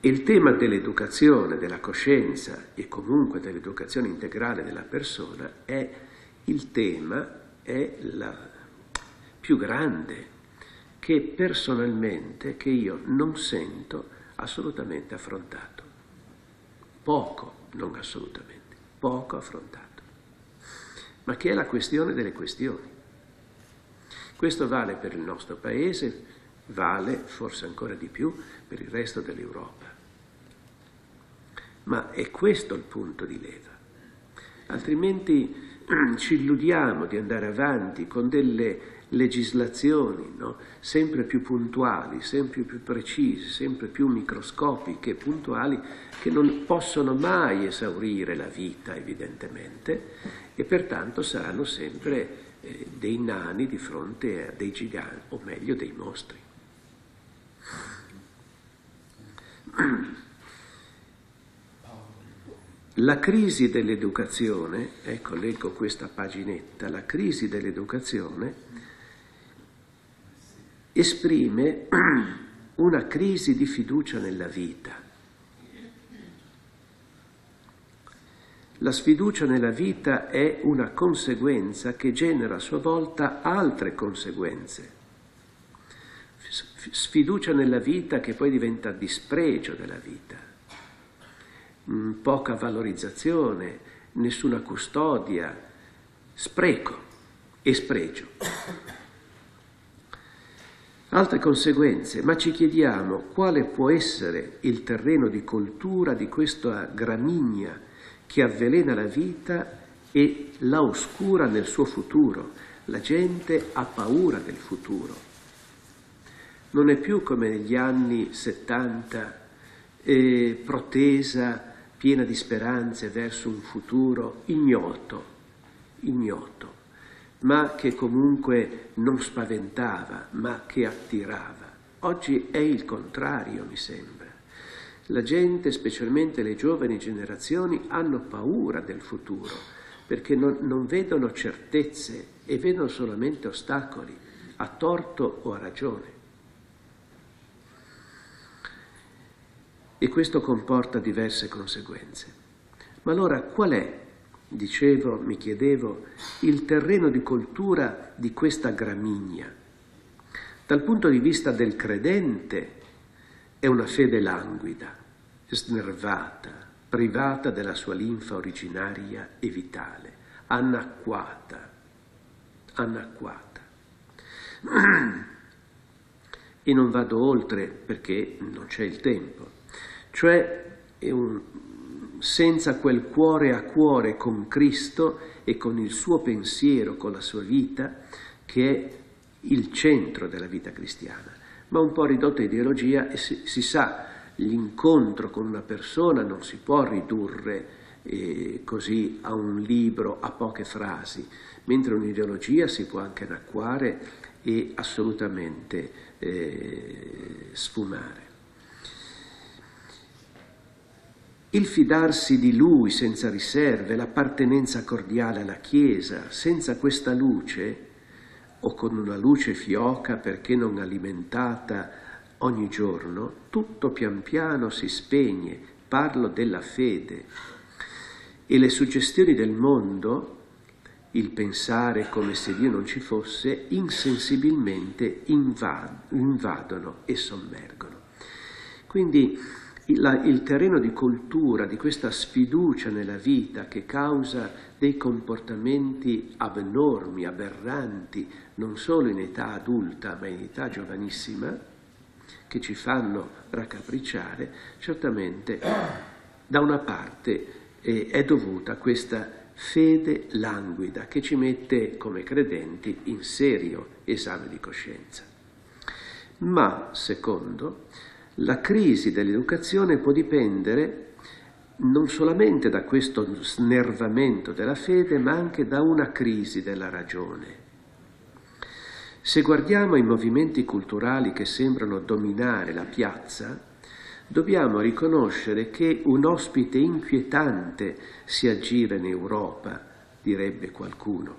Il tema dell'educazione, della coscienza e comunque dell'educazione integrale della persona è il tema, è la più grande che personalmente, che io non sento assolutamente affrontato. Poco, non assolutamente, poco affrontato. Ma che è la questione delle questioni. Questo vale per il nostro Paese, vale forse ancora di più per il resto dell'Europa. Ma è questo il punto di leva. Altrimenti ci illudiamo di andare avanti con delle legislazioni, no? Sempre più puntuali, sempre più precise, sempre più microscopiche e puntuali, che non possono mai esaurire la vita, evidentemente, e pertanto saranno sempre dei nani di fronte a dei giganti, o meglio dei mostri. La crisi dell'educazione, ecco, leggo questa paginetta, la crisi dell'educazione esprime una crisi di fiducia nella vita. La sfiducia nella vita è una conseguenza che genera a sua volta altre conseguenze. Sfiducia nella vita che poi diventa dispregio della vita. Poca valorizzazione, nessuna custodia, spreco e spregio. Altre conseguenze, ma ci chiediamo quale può essere il terreno di coltura di questa gramigna che avvelena la vita e la oscura nel suo futuro. La gente ha paura del futuro. Non è più come negli anni 70, protesa, piena di speranze verso un futuro ignoto, ma che comunque non spaventava, ma che attirava. Oggi è il contrario, mi sembra. La gente, specialmente le giovani generazioni, hanno paura del futuro, perché non vedono certezze e vedono solamente ostacoli, a torto o a ragione. E questo comporta diverse conseguenze. Ma allora qual è, dicevo, mi chiedevo, il terreno di coltura di questa gramigna? Dal punto di vista del credente è una fede languida, snervata, privata della sua linfa originaria e vitale, annacquata. E non vado oltre perché non c'è il tempo. Cioè senza quel cuore a cuore con Cristo e con il suo pensiero, con la sua vita, che è il centro della vita cristiana. Ma un po' ridotta ideologia, e si sa, l'incontro con una persona non si può ridurre così a un libro, a poche frasi, mentre un'ideologia si può anche annacquare e assolutamente sfumare. Il fidarsi di Lui senza riserve, l'appartenenza cordiale alla Chiesa, senza questa luce, o con una luce fioca perché non alimentata ogni giorno, tutto pian piano si spegne, parlo della fede. E le suggestioni del mondo, il pensare come se Dio non ci fosse, insensibilmente invadono e sommergono. Quindi il terreno di coltura di questa sfiducia nella vita che causa dei comportamenti abnormi, aberranti, non solo in età adulta ma in età giovanissima, che ci fanno raccapricciare, certamente da una parte è dovuta a questa fede languida che ci mette come credenti in serio esame di coscienza. Ma, secondo, la crisi dell'educazione può dipendere non solamente da questo snervamento della fede, ma anche da una crisi della ragione. Se guardiamo i movimenti culturali che sembrano dominare la piazza, dobbiamo riconoscere che un ospite inquietante si aggira in Europa, direbbe qualcuno,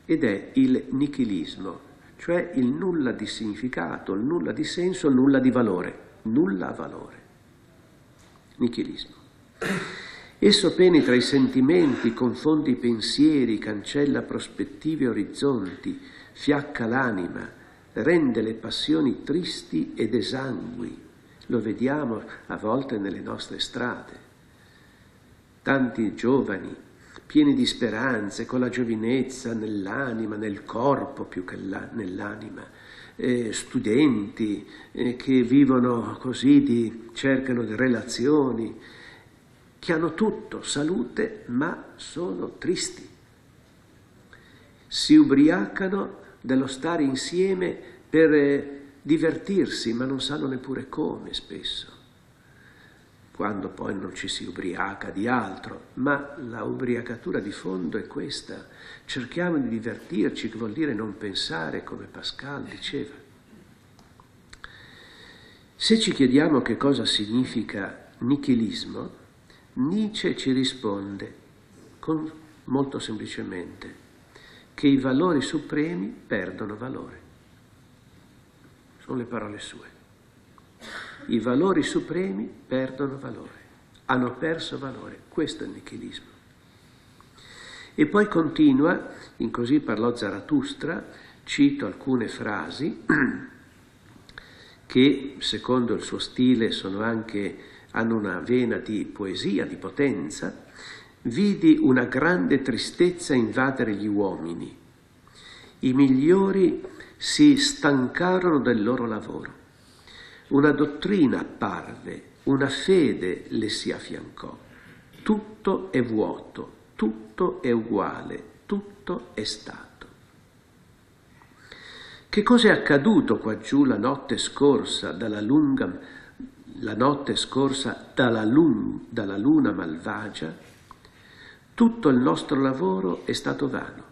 ed è il nichilismo, cioè il nulla di significato, il nulla di senso, il nulla di valore, nulla valore. Nichilismo. Esso penetra i sentimenti, confonde i pensieri, cancella prospettive e orizzonti, fiacca l'anima, rende le passioni tristi ed esangui. Lo vediamo a volte nelle nostre strade. Tanti giovani, pieni di speranze, con la giovinezza nell'anima, nel corpo più che nell'anima, studenti che vivono così, cercano di relazioni, che hanno tutto, salute, ma sono tristi. Si ubriacano dello stare insieme per divertirsi, ma non sanno neppure come spesso, quando poi non ci si ubriaca di altro, ma la ubriacatura di fondo è questa: cerchiamo di divertirci, che vuol dire non pensare, come Pascal diceva. Se ci chiediamo che cosa significa nichilismo, Nietzsche ci risponde molto semplicemente che i valori supremi perdono valore. Sono le parole sue. I valori supremi perdono valore, hanno perso valore. Questo è il nichilismo. E poi continua, in Così parlò Zarathustra, cito alcune frasi che, secondo il suo stile, hanno una vena di poesia, di potenza. Vidi una grande tristezza invadere gli uomini. I migliori si stancarono del loro lavoro. Una dottrina apparve, una fede le si affiancò. Tutto è vuoto, tutto è uguale, tutto è stato. Che cosa è accaduto qua giù la notte scorsa dalla luna malvagia? Tutto il nostro lavoro è stato vano.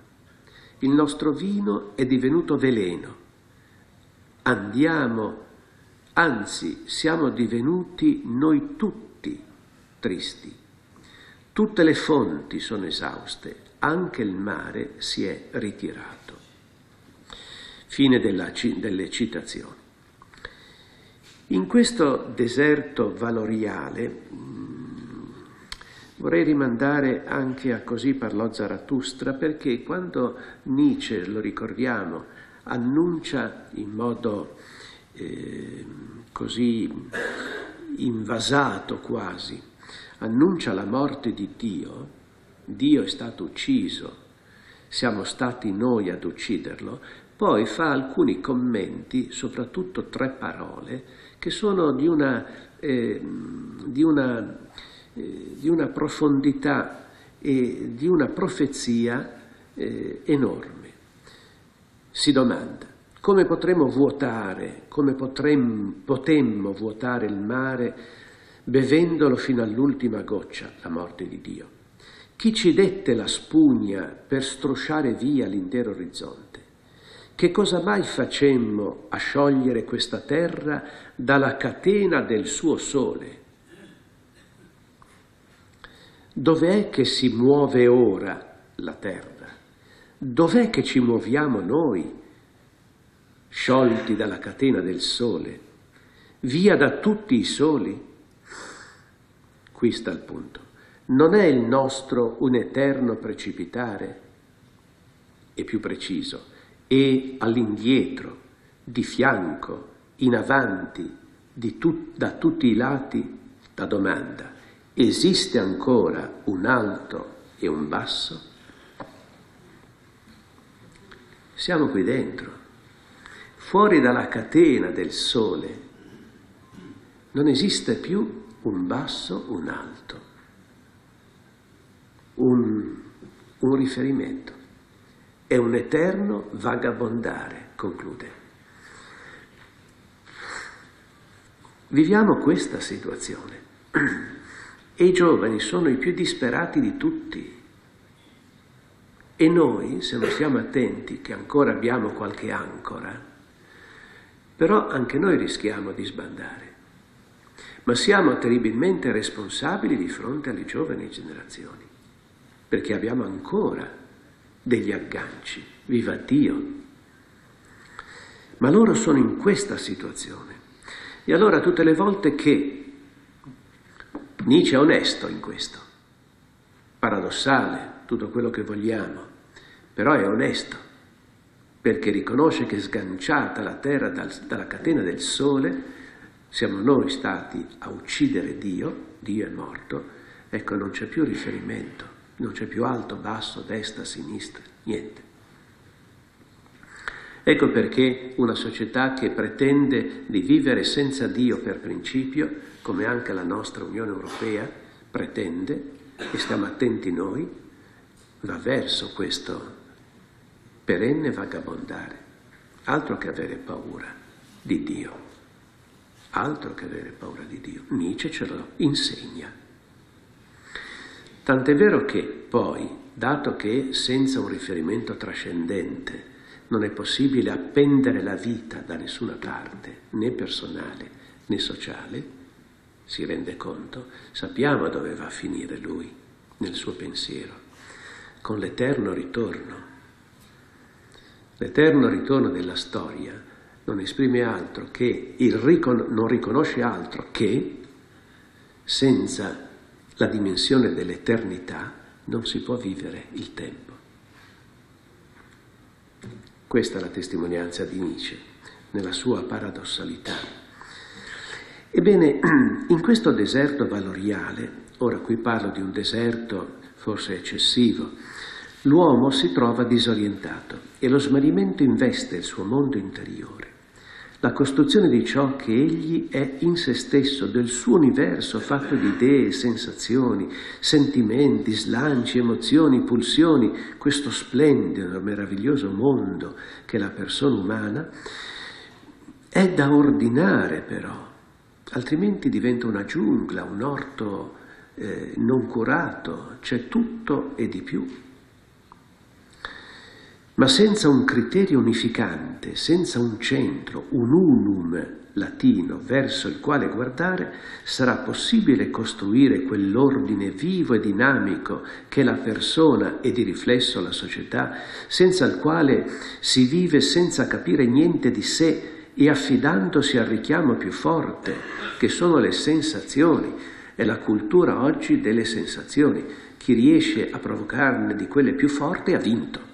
Il nostro vino è divenuto veleno. Siamo divenuti noi tutti tristi. Tutte le fonti sono esauste, anche il mare si è ritirato. Fine delle citazioni. In questo deserto valoriale vorrei rimandare anche a Così parlò Zarathustra, perché quando Nietzsche, lo ricordiamo, annuncia in modo così invasato quasi, annuncia la morte di Dio, Dio è stato ucciso, siamo stati noi ad ucciderlo, poi fa alcuni commenti, soprattutto 3 parole, che sono di una profondità e di una profezia enorme. Si domanda: come potremmo vuotare, potemmo vuotare il mare bevendolo fino all'ultima goccia, la morte di Dio? Chi ci dette la spugna per strosciare via l'intero orizzonte? Che cosa mai facemmo a sciogliere questa terra dalla catena del suo sole? Dov'è che si muove ora la terra? Dov'è che ci muoviamo noi, sciolti dalla catena del sole? Via da tutti i soli? Qui sta il punto. Non è il nostro un eterno precipitare? E più preciso, e all'indietro, di fianco, in avanti, da tutti i lati? La domanda: esiste ancora un alto e un basso? Siamo qui dentro, fuori dalla catena del sole, Non esiste più un basso, un alto, un riferimento. È un eterno vagabondare, conclude. Viviamo questa situazione e i giovani sono i più disperati di tutti. E noi, se non stiamo attenti, che ancora abbiamo qualche ancora, però anche noi rischiamo di sbandare. Ma siamo terribilmente responsabili di fronte alle giovani generazioni, perché abbiamo ancora degli agganci, viva Dio. Ma loro sono in questa situazione. E allora tutte le volte che Nietzsche è onesto in questo, paradossale, tutto quello che vogliamo, però è onesto, perché riconosce che sganciata la terra dalla catena del sole, siamo noi stati a uccidere Dio, Dio è morto, ecco non c'è più riferimento, non c'è più alto, basso, destra, sinistra, niente. Ecco perché una società che pretende di vivere senza Dio per principio, come anche la nostra Unione Europea pretende, e stiamo attenti noi, va verso questo perenne vagabondare. Altro che avere paura di Dio. Altro che avere paura di Dio. Nietzsche ce lo insegna. Tant'è vero che poi, dato che senza un riferimento trascendente non è possibile appendere la vita da nessuna parte, né personale né sociale, si rende conto, sappiamo dove va a finire lui nel suo pensiero, con l'eterno ritorno. L'eterno ritorno della storia non esprime altro che non riconosce altro che senza la dimensione dell'eternità non si può vivere il tempo. Questa è la testimonianza di Nietzsche, nella sua paradossalità. Ebbene, in questo deserto valoriale, ora qui parlo di un deserto forse eccessivo, l'uomo si trova disorientato e lo smarrimento investe il suo mondo interiore. La costruzione di ciò che egli è in se stesso, del suo universo fatto di idee, sensazioni, sentimenti, slanci, emozioni, pulsioni, questo splendido, meraviglioso mondo che è la persona umana, è da ordinare però, altrimenti diventa una giungla, un orto non curato, c'è tutto e di più. Ma senza un criterio unificante, senza un centro, un unum latino verso il quale guardare, sarà possibile costruire quell'ordine vivo e dinamico che è la persona e di riflesso la società, senza il quale si vive senza capire niente di sé e affidandosi al richiamo più forte, che sono le sensazioni. È la cultura oggi delle sensazioni. Chi riesce a provocarne di quelle più forti ha vinto,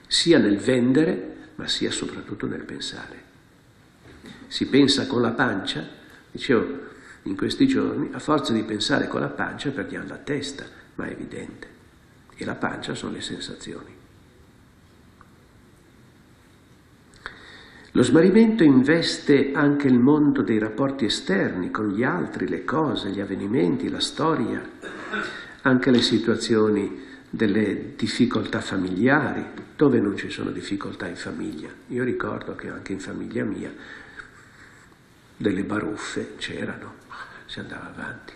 sia nel vendere, ma sia soprattutto nel pensare. Si pensa con la pancia, dicevo in questi giorni, a forza di pensare con la pancia perdiamo la testa, ma è evidente. E la pancia sono le sensazioni. Lo smarrimento investe anche il mondo dei rapporti esterni con gli altri, le cose, gli avvenimenti, la storia, anche le situazioni delle difficoltà familiari, dove non ci sono difficoltà in famiglia. Io ricordo che anche in famiglia mia delle baruffe c'erano, si andava avanti.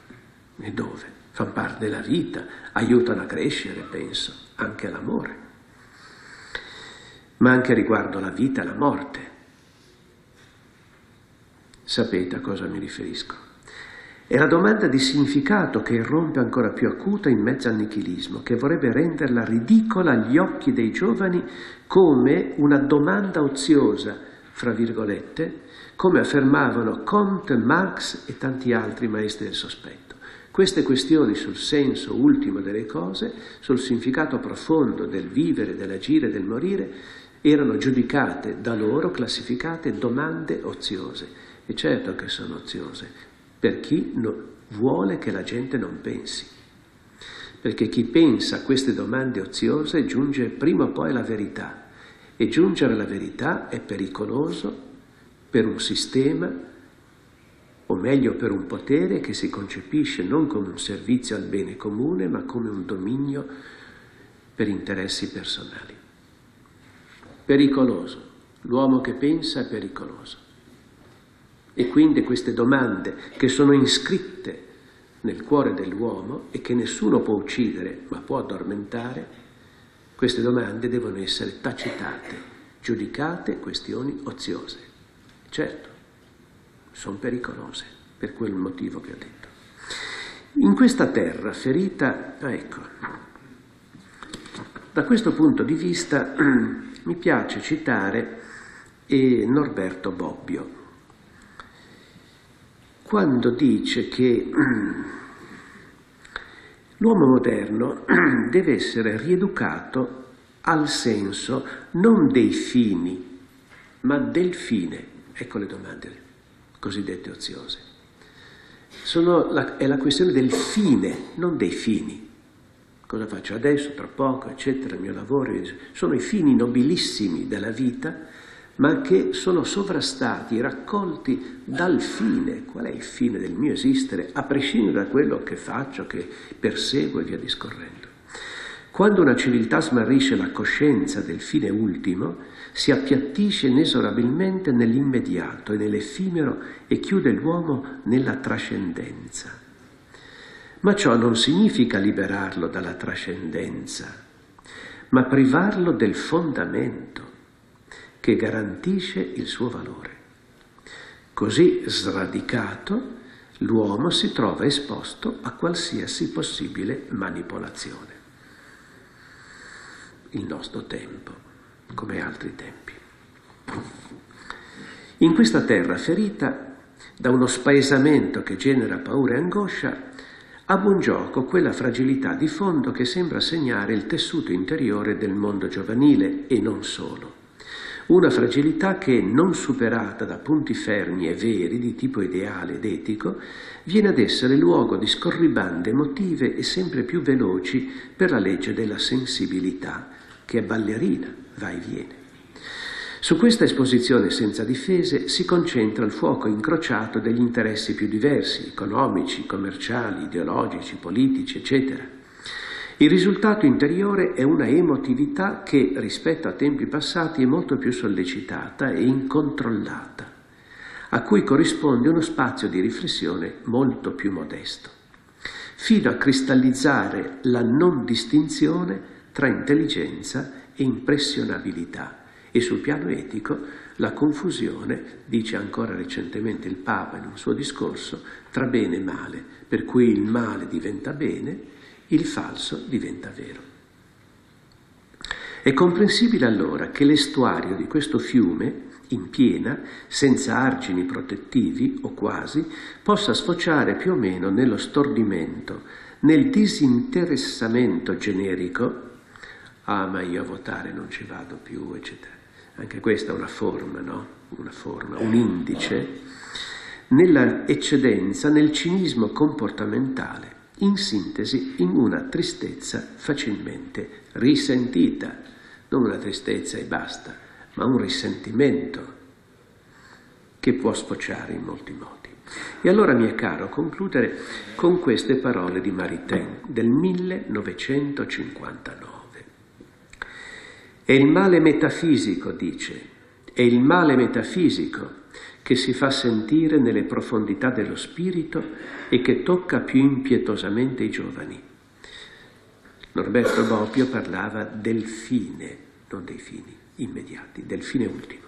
E dove? Fanno parte della vita, aiutano a crescere, penso, anche l'amore, ma anche riguardo la vita e la morte. Sapete a cosa mi riferisco? È la domanda di significato che irrompe ancora più acuta in mezzo al nichilismo, che vorrebbe renderla ridicola agli occhi dei giovani come una domanda oziosa, fra virgolette, come affermavano Comte, Marx e tanti altri maestri del sospetto. Queste questioni sul senso ultimo delle cose, sul significato profondo del vivere, dell'agire, del morire, erano giudicate da loro, classificate domande oziose. E certo che sono oziose, per chi vuole che la gente non pensi. Perché chi pensa a queste domande oziose giunge prima o poi alla verità. E giungere alla verità è pericoloso per un sistema o meglio per un potere che si concepisce non come un servizio al bene comune, ma come un dominio per interessi personali. Pericoloso. L'uomo che pensa è pericoloso. E quindi queste domande che sono iscritte nel cuore dell'uomo e che nessuno può uccidere ma può addormentare, queste domande devono essere tacitate, giudicate questioni oziose. Certo, sono pericolose per quel motivo che ho detto. In questa terra ferita, ecco, da questo punto di vista mi piace citare Norberto Bobbio, quando dice che l'uomo moderno deve essere rieducato al senso non dei fini, ma del fine. Ecco le domande cosiddette oziose. È la questione del fine, non dei fini. Cosa faccio adesso, tra poco, eccetera, il mio lavoro. Sono i fini nobilissimi della vita, ma che sono sovrastati, raccolti dal fine. Qual è il fine del mio esistere, a prescindere da quello che faccio, che perseguo e via discorrendo. Quando una civiltà smarrisce la coscienza del fine ultimo, si appiattisce inesorabilmente nell'immediato e nell'effimero e chiude l'uomo nella trascendenza. Ma ciò non significa liberarlo dalla trascendenza, ma privarlo del fondamento che garantisce il suo valore. Così sradicato, l'uomo si trova esposto a qualsiasi possibile manipolazione. Il nostro tempo, come altri tempi. In questa terra ferita da uno spaesamento che genera paura e angoscia, ha buon gioco quella fragilità di fondo che sembra segnare il tessuto interiore del mondo giovanile e non solo. Una fragilità che, non superata da punti fermi e veri di tipo ideale ed etico, viene ad essere luogo di scorribande emotive e sempre più veloci per la legge della sensibilità, che è ballerina, va e viene. Su questa esposizione senza difese si concentra il fuoco incrociato degli interessi più diversi, economici, commerciali, ideologici, politici, eccetera. Il risultato interiore è una emotività che, rispetto a tempi passati, è molto più sollecitata e incontrollata, a cui corrisponde uno spazio di riflessione molto più modesto, fino a cristallizzare la non distinzione tra intelligenza e impressionabilità e sul piano etico la confusione, dice ancora recentemente il Papa in un suo discorso, tra bene e male, per cui il male diventa bene, il falso diventa vero. È comprensibile allora che l'estuario di questo fiume, in piena, senza argini protettivi o quasi, possa sfociare più o meno nello stordimento, nel disinteressamento generico. Ah, ma io a votare non ci vado più, eccetera. Anche questa è una forma, no? Una forma, un indice, nella eccedenza, nel cinismo comportamentale, in sintesi in una tristezza facilmente risentita, non una tristezza e basta, ma un risentimento che può sfociare in molti modi. E allora mi è caro concludere con queste parole di Maritain del 1959. È il male metafisico, dice, è il male metafisico che si fa sentire nelle profondità dello spirito e che tocca più impietosamente i giovani. Norberto Bobbio parlava del fine, non dei fini immediati, del fine ultimo.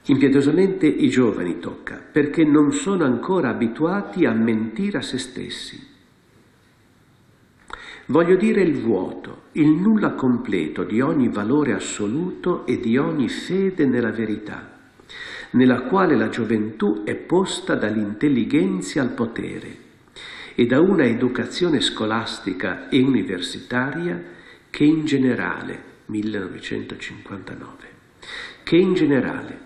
Impietosamente i giovani tocca, perché non sono ancora abituati a mentire a se stessi. Voglio dire il vuoto, il nulla completo di ogni valore assoluto e di ogni fede nella verità, nella quale la gioventù è posta dall'intelligenza al potere e da una educazione scolastica e universitaria che in generale, 1959, che in generale,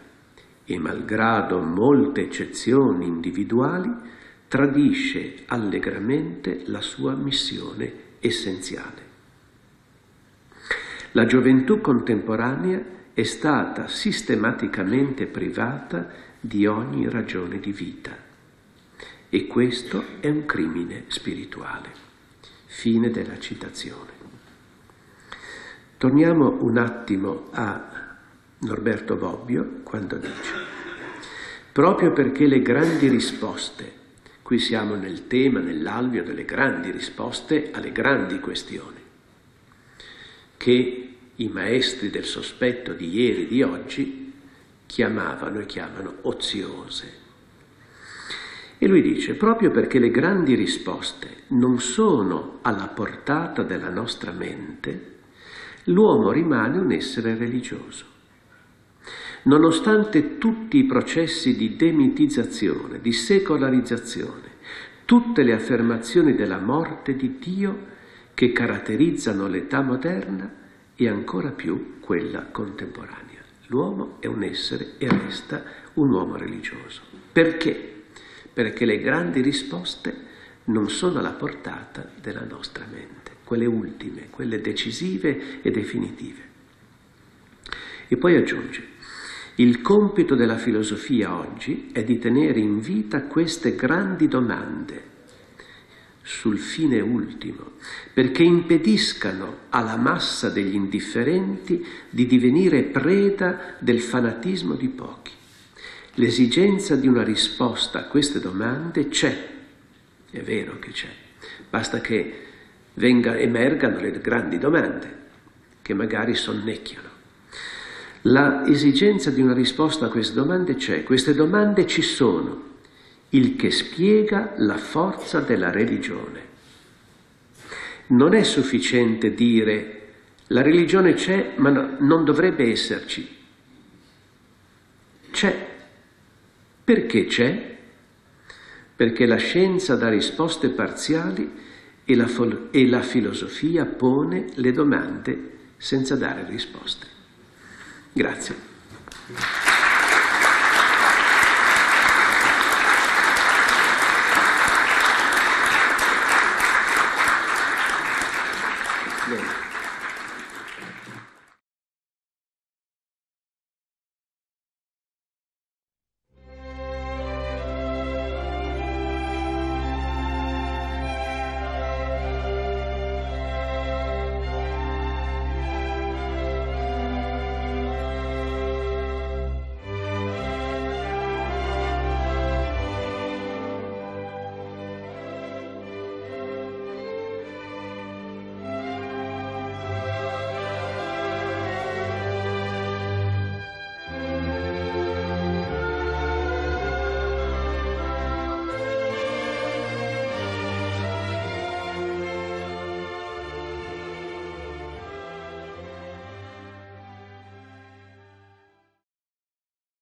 e malgrado molte eccezioni individuali, tradisce allegramente la sua missione essenziale. La gioventù contemporanea è stata sistematicamente privata di ogni ragione di vita. E questo è un crimine spirituale. Fine della citazione. Torniamo un attimo a Norberto Bobbio quando dice: proprio perché le grandi risposte, qui siamo nel tema, nell'alveo delle grandi risposte alle grandi questioni, che i maestri del sospetto di ieri e di oggi chiamavano e chiamano oziose. E lui dice, proprio perché le grandi risposte non sono alla portata della nostra mente, l'uomo rimane un essere religioso. Nonostante tutti i processi di demitizzazione, di secolarizzazione, tutte le affermazioni della morte di Dio che caratterizzano l'età moderna e ancora più quella contemporanea. L'uomo è un essere e resta un uomo religioso. Perché? Perché le grandi risposte non sono alla portata della nostra mente, quelle ultime, quelle decisive e definitive. E poi aggiunge: il compito della filosofia oggi è di tenere in vita queste grandi domande sul fine ultimo, perché impediscano alla massa degli indifferenti di divenire preda del fanatismo di pochi. L'esigenza di una risposta a queste domande c'è, è vero che c'è, basta che emergano le grandi domande, che magari sonnecchiano. La esigenza di una risposta a queste domande c'è, queste domande ci sono, il che spiega la forza della religione. Non è sufficiente dire la religione c'è ma non dovrebbe esserci. C'è. Perché c'è? Perché la scienza dà risposte parziali e la filosofia pone le domande senza dare risposte. Grazie.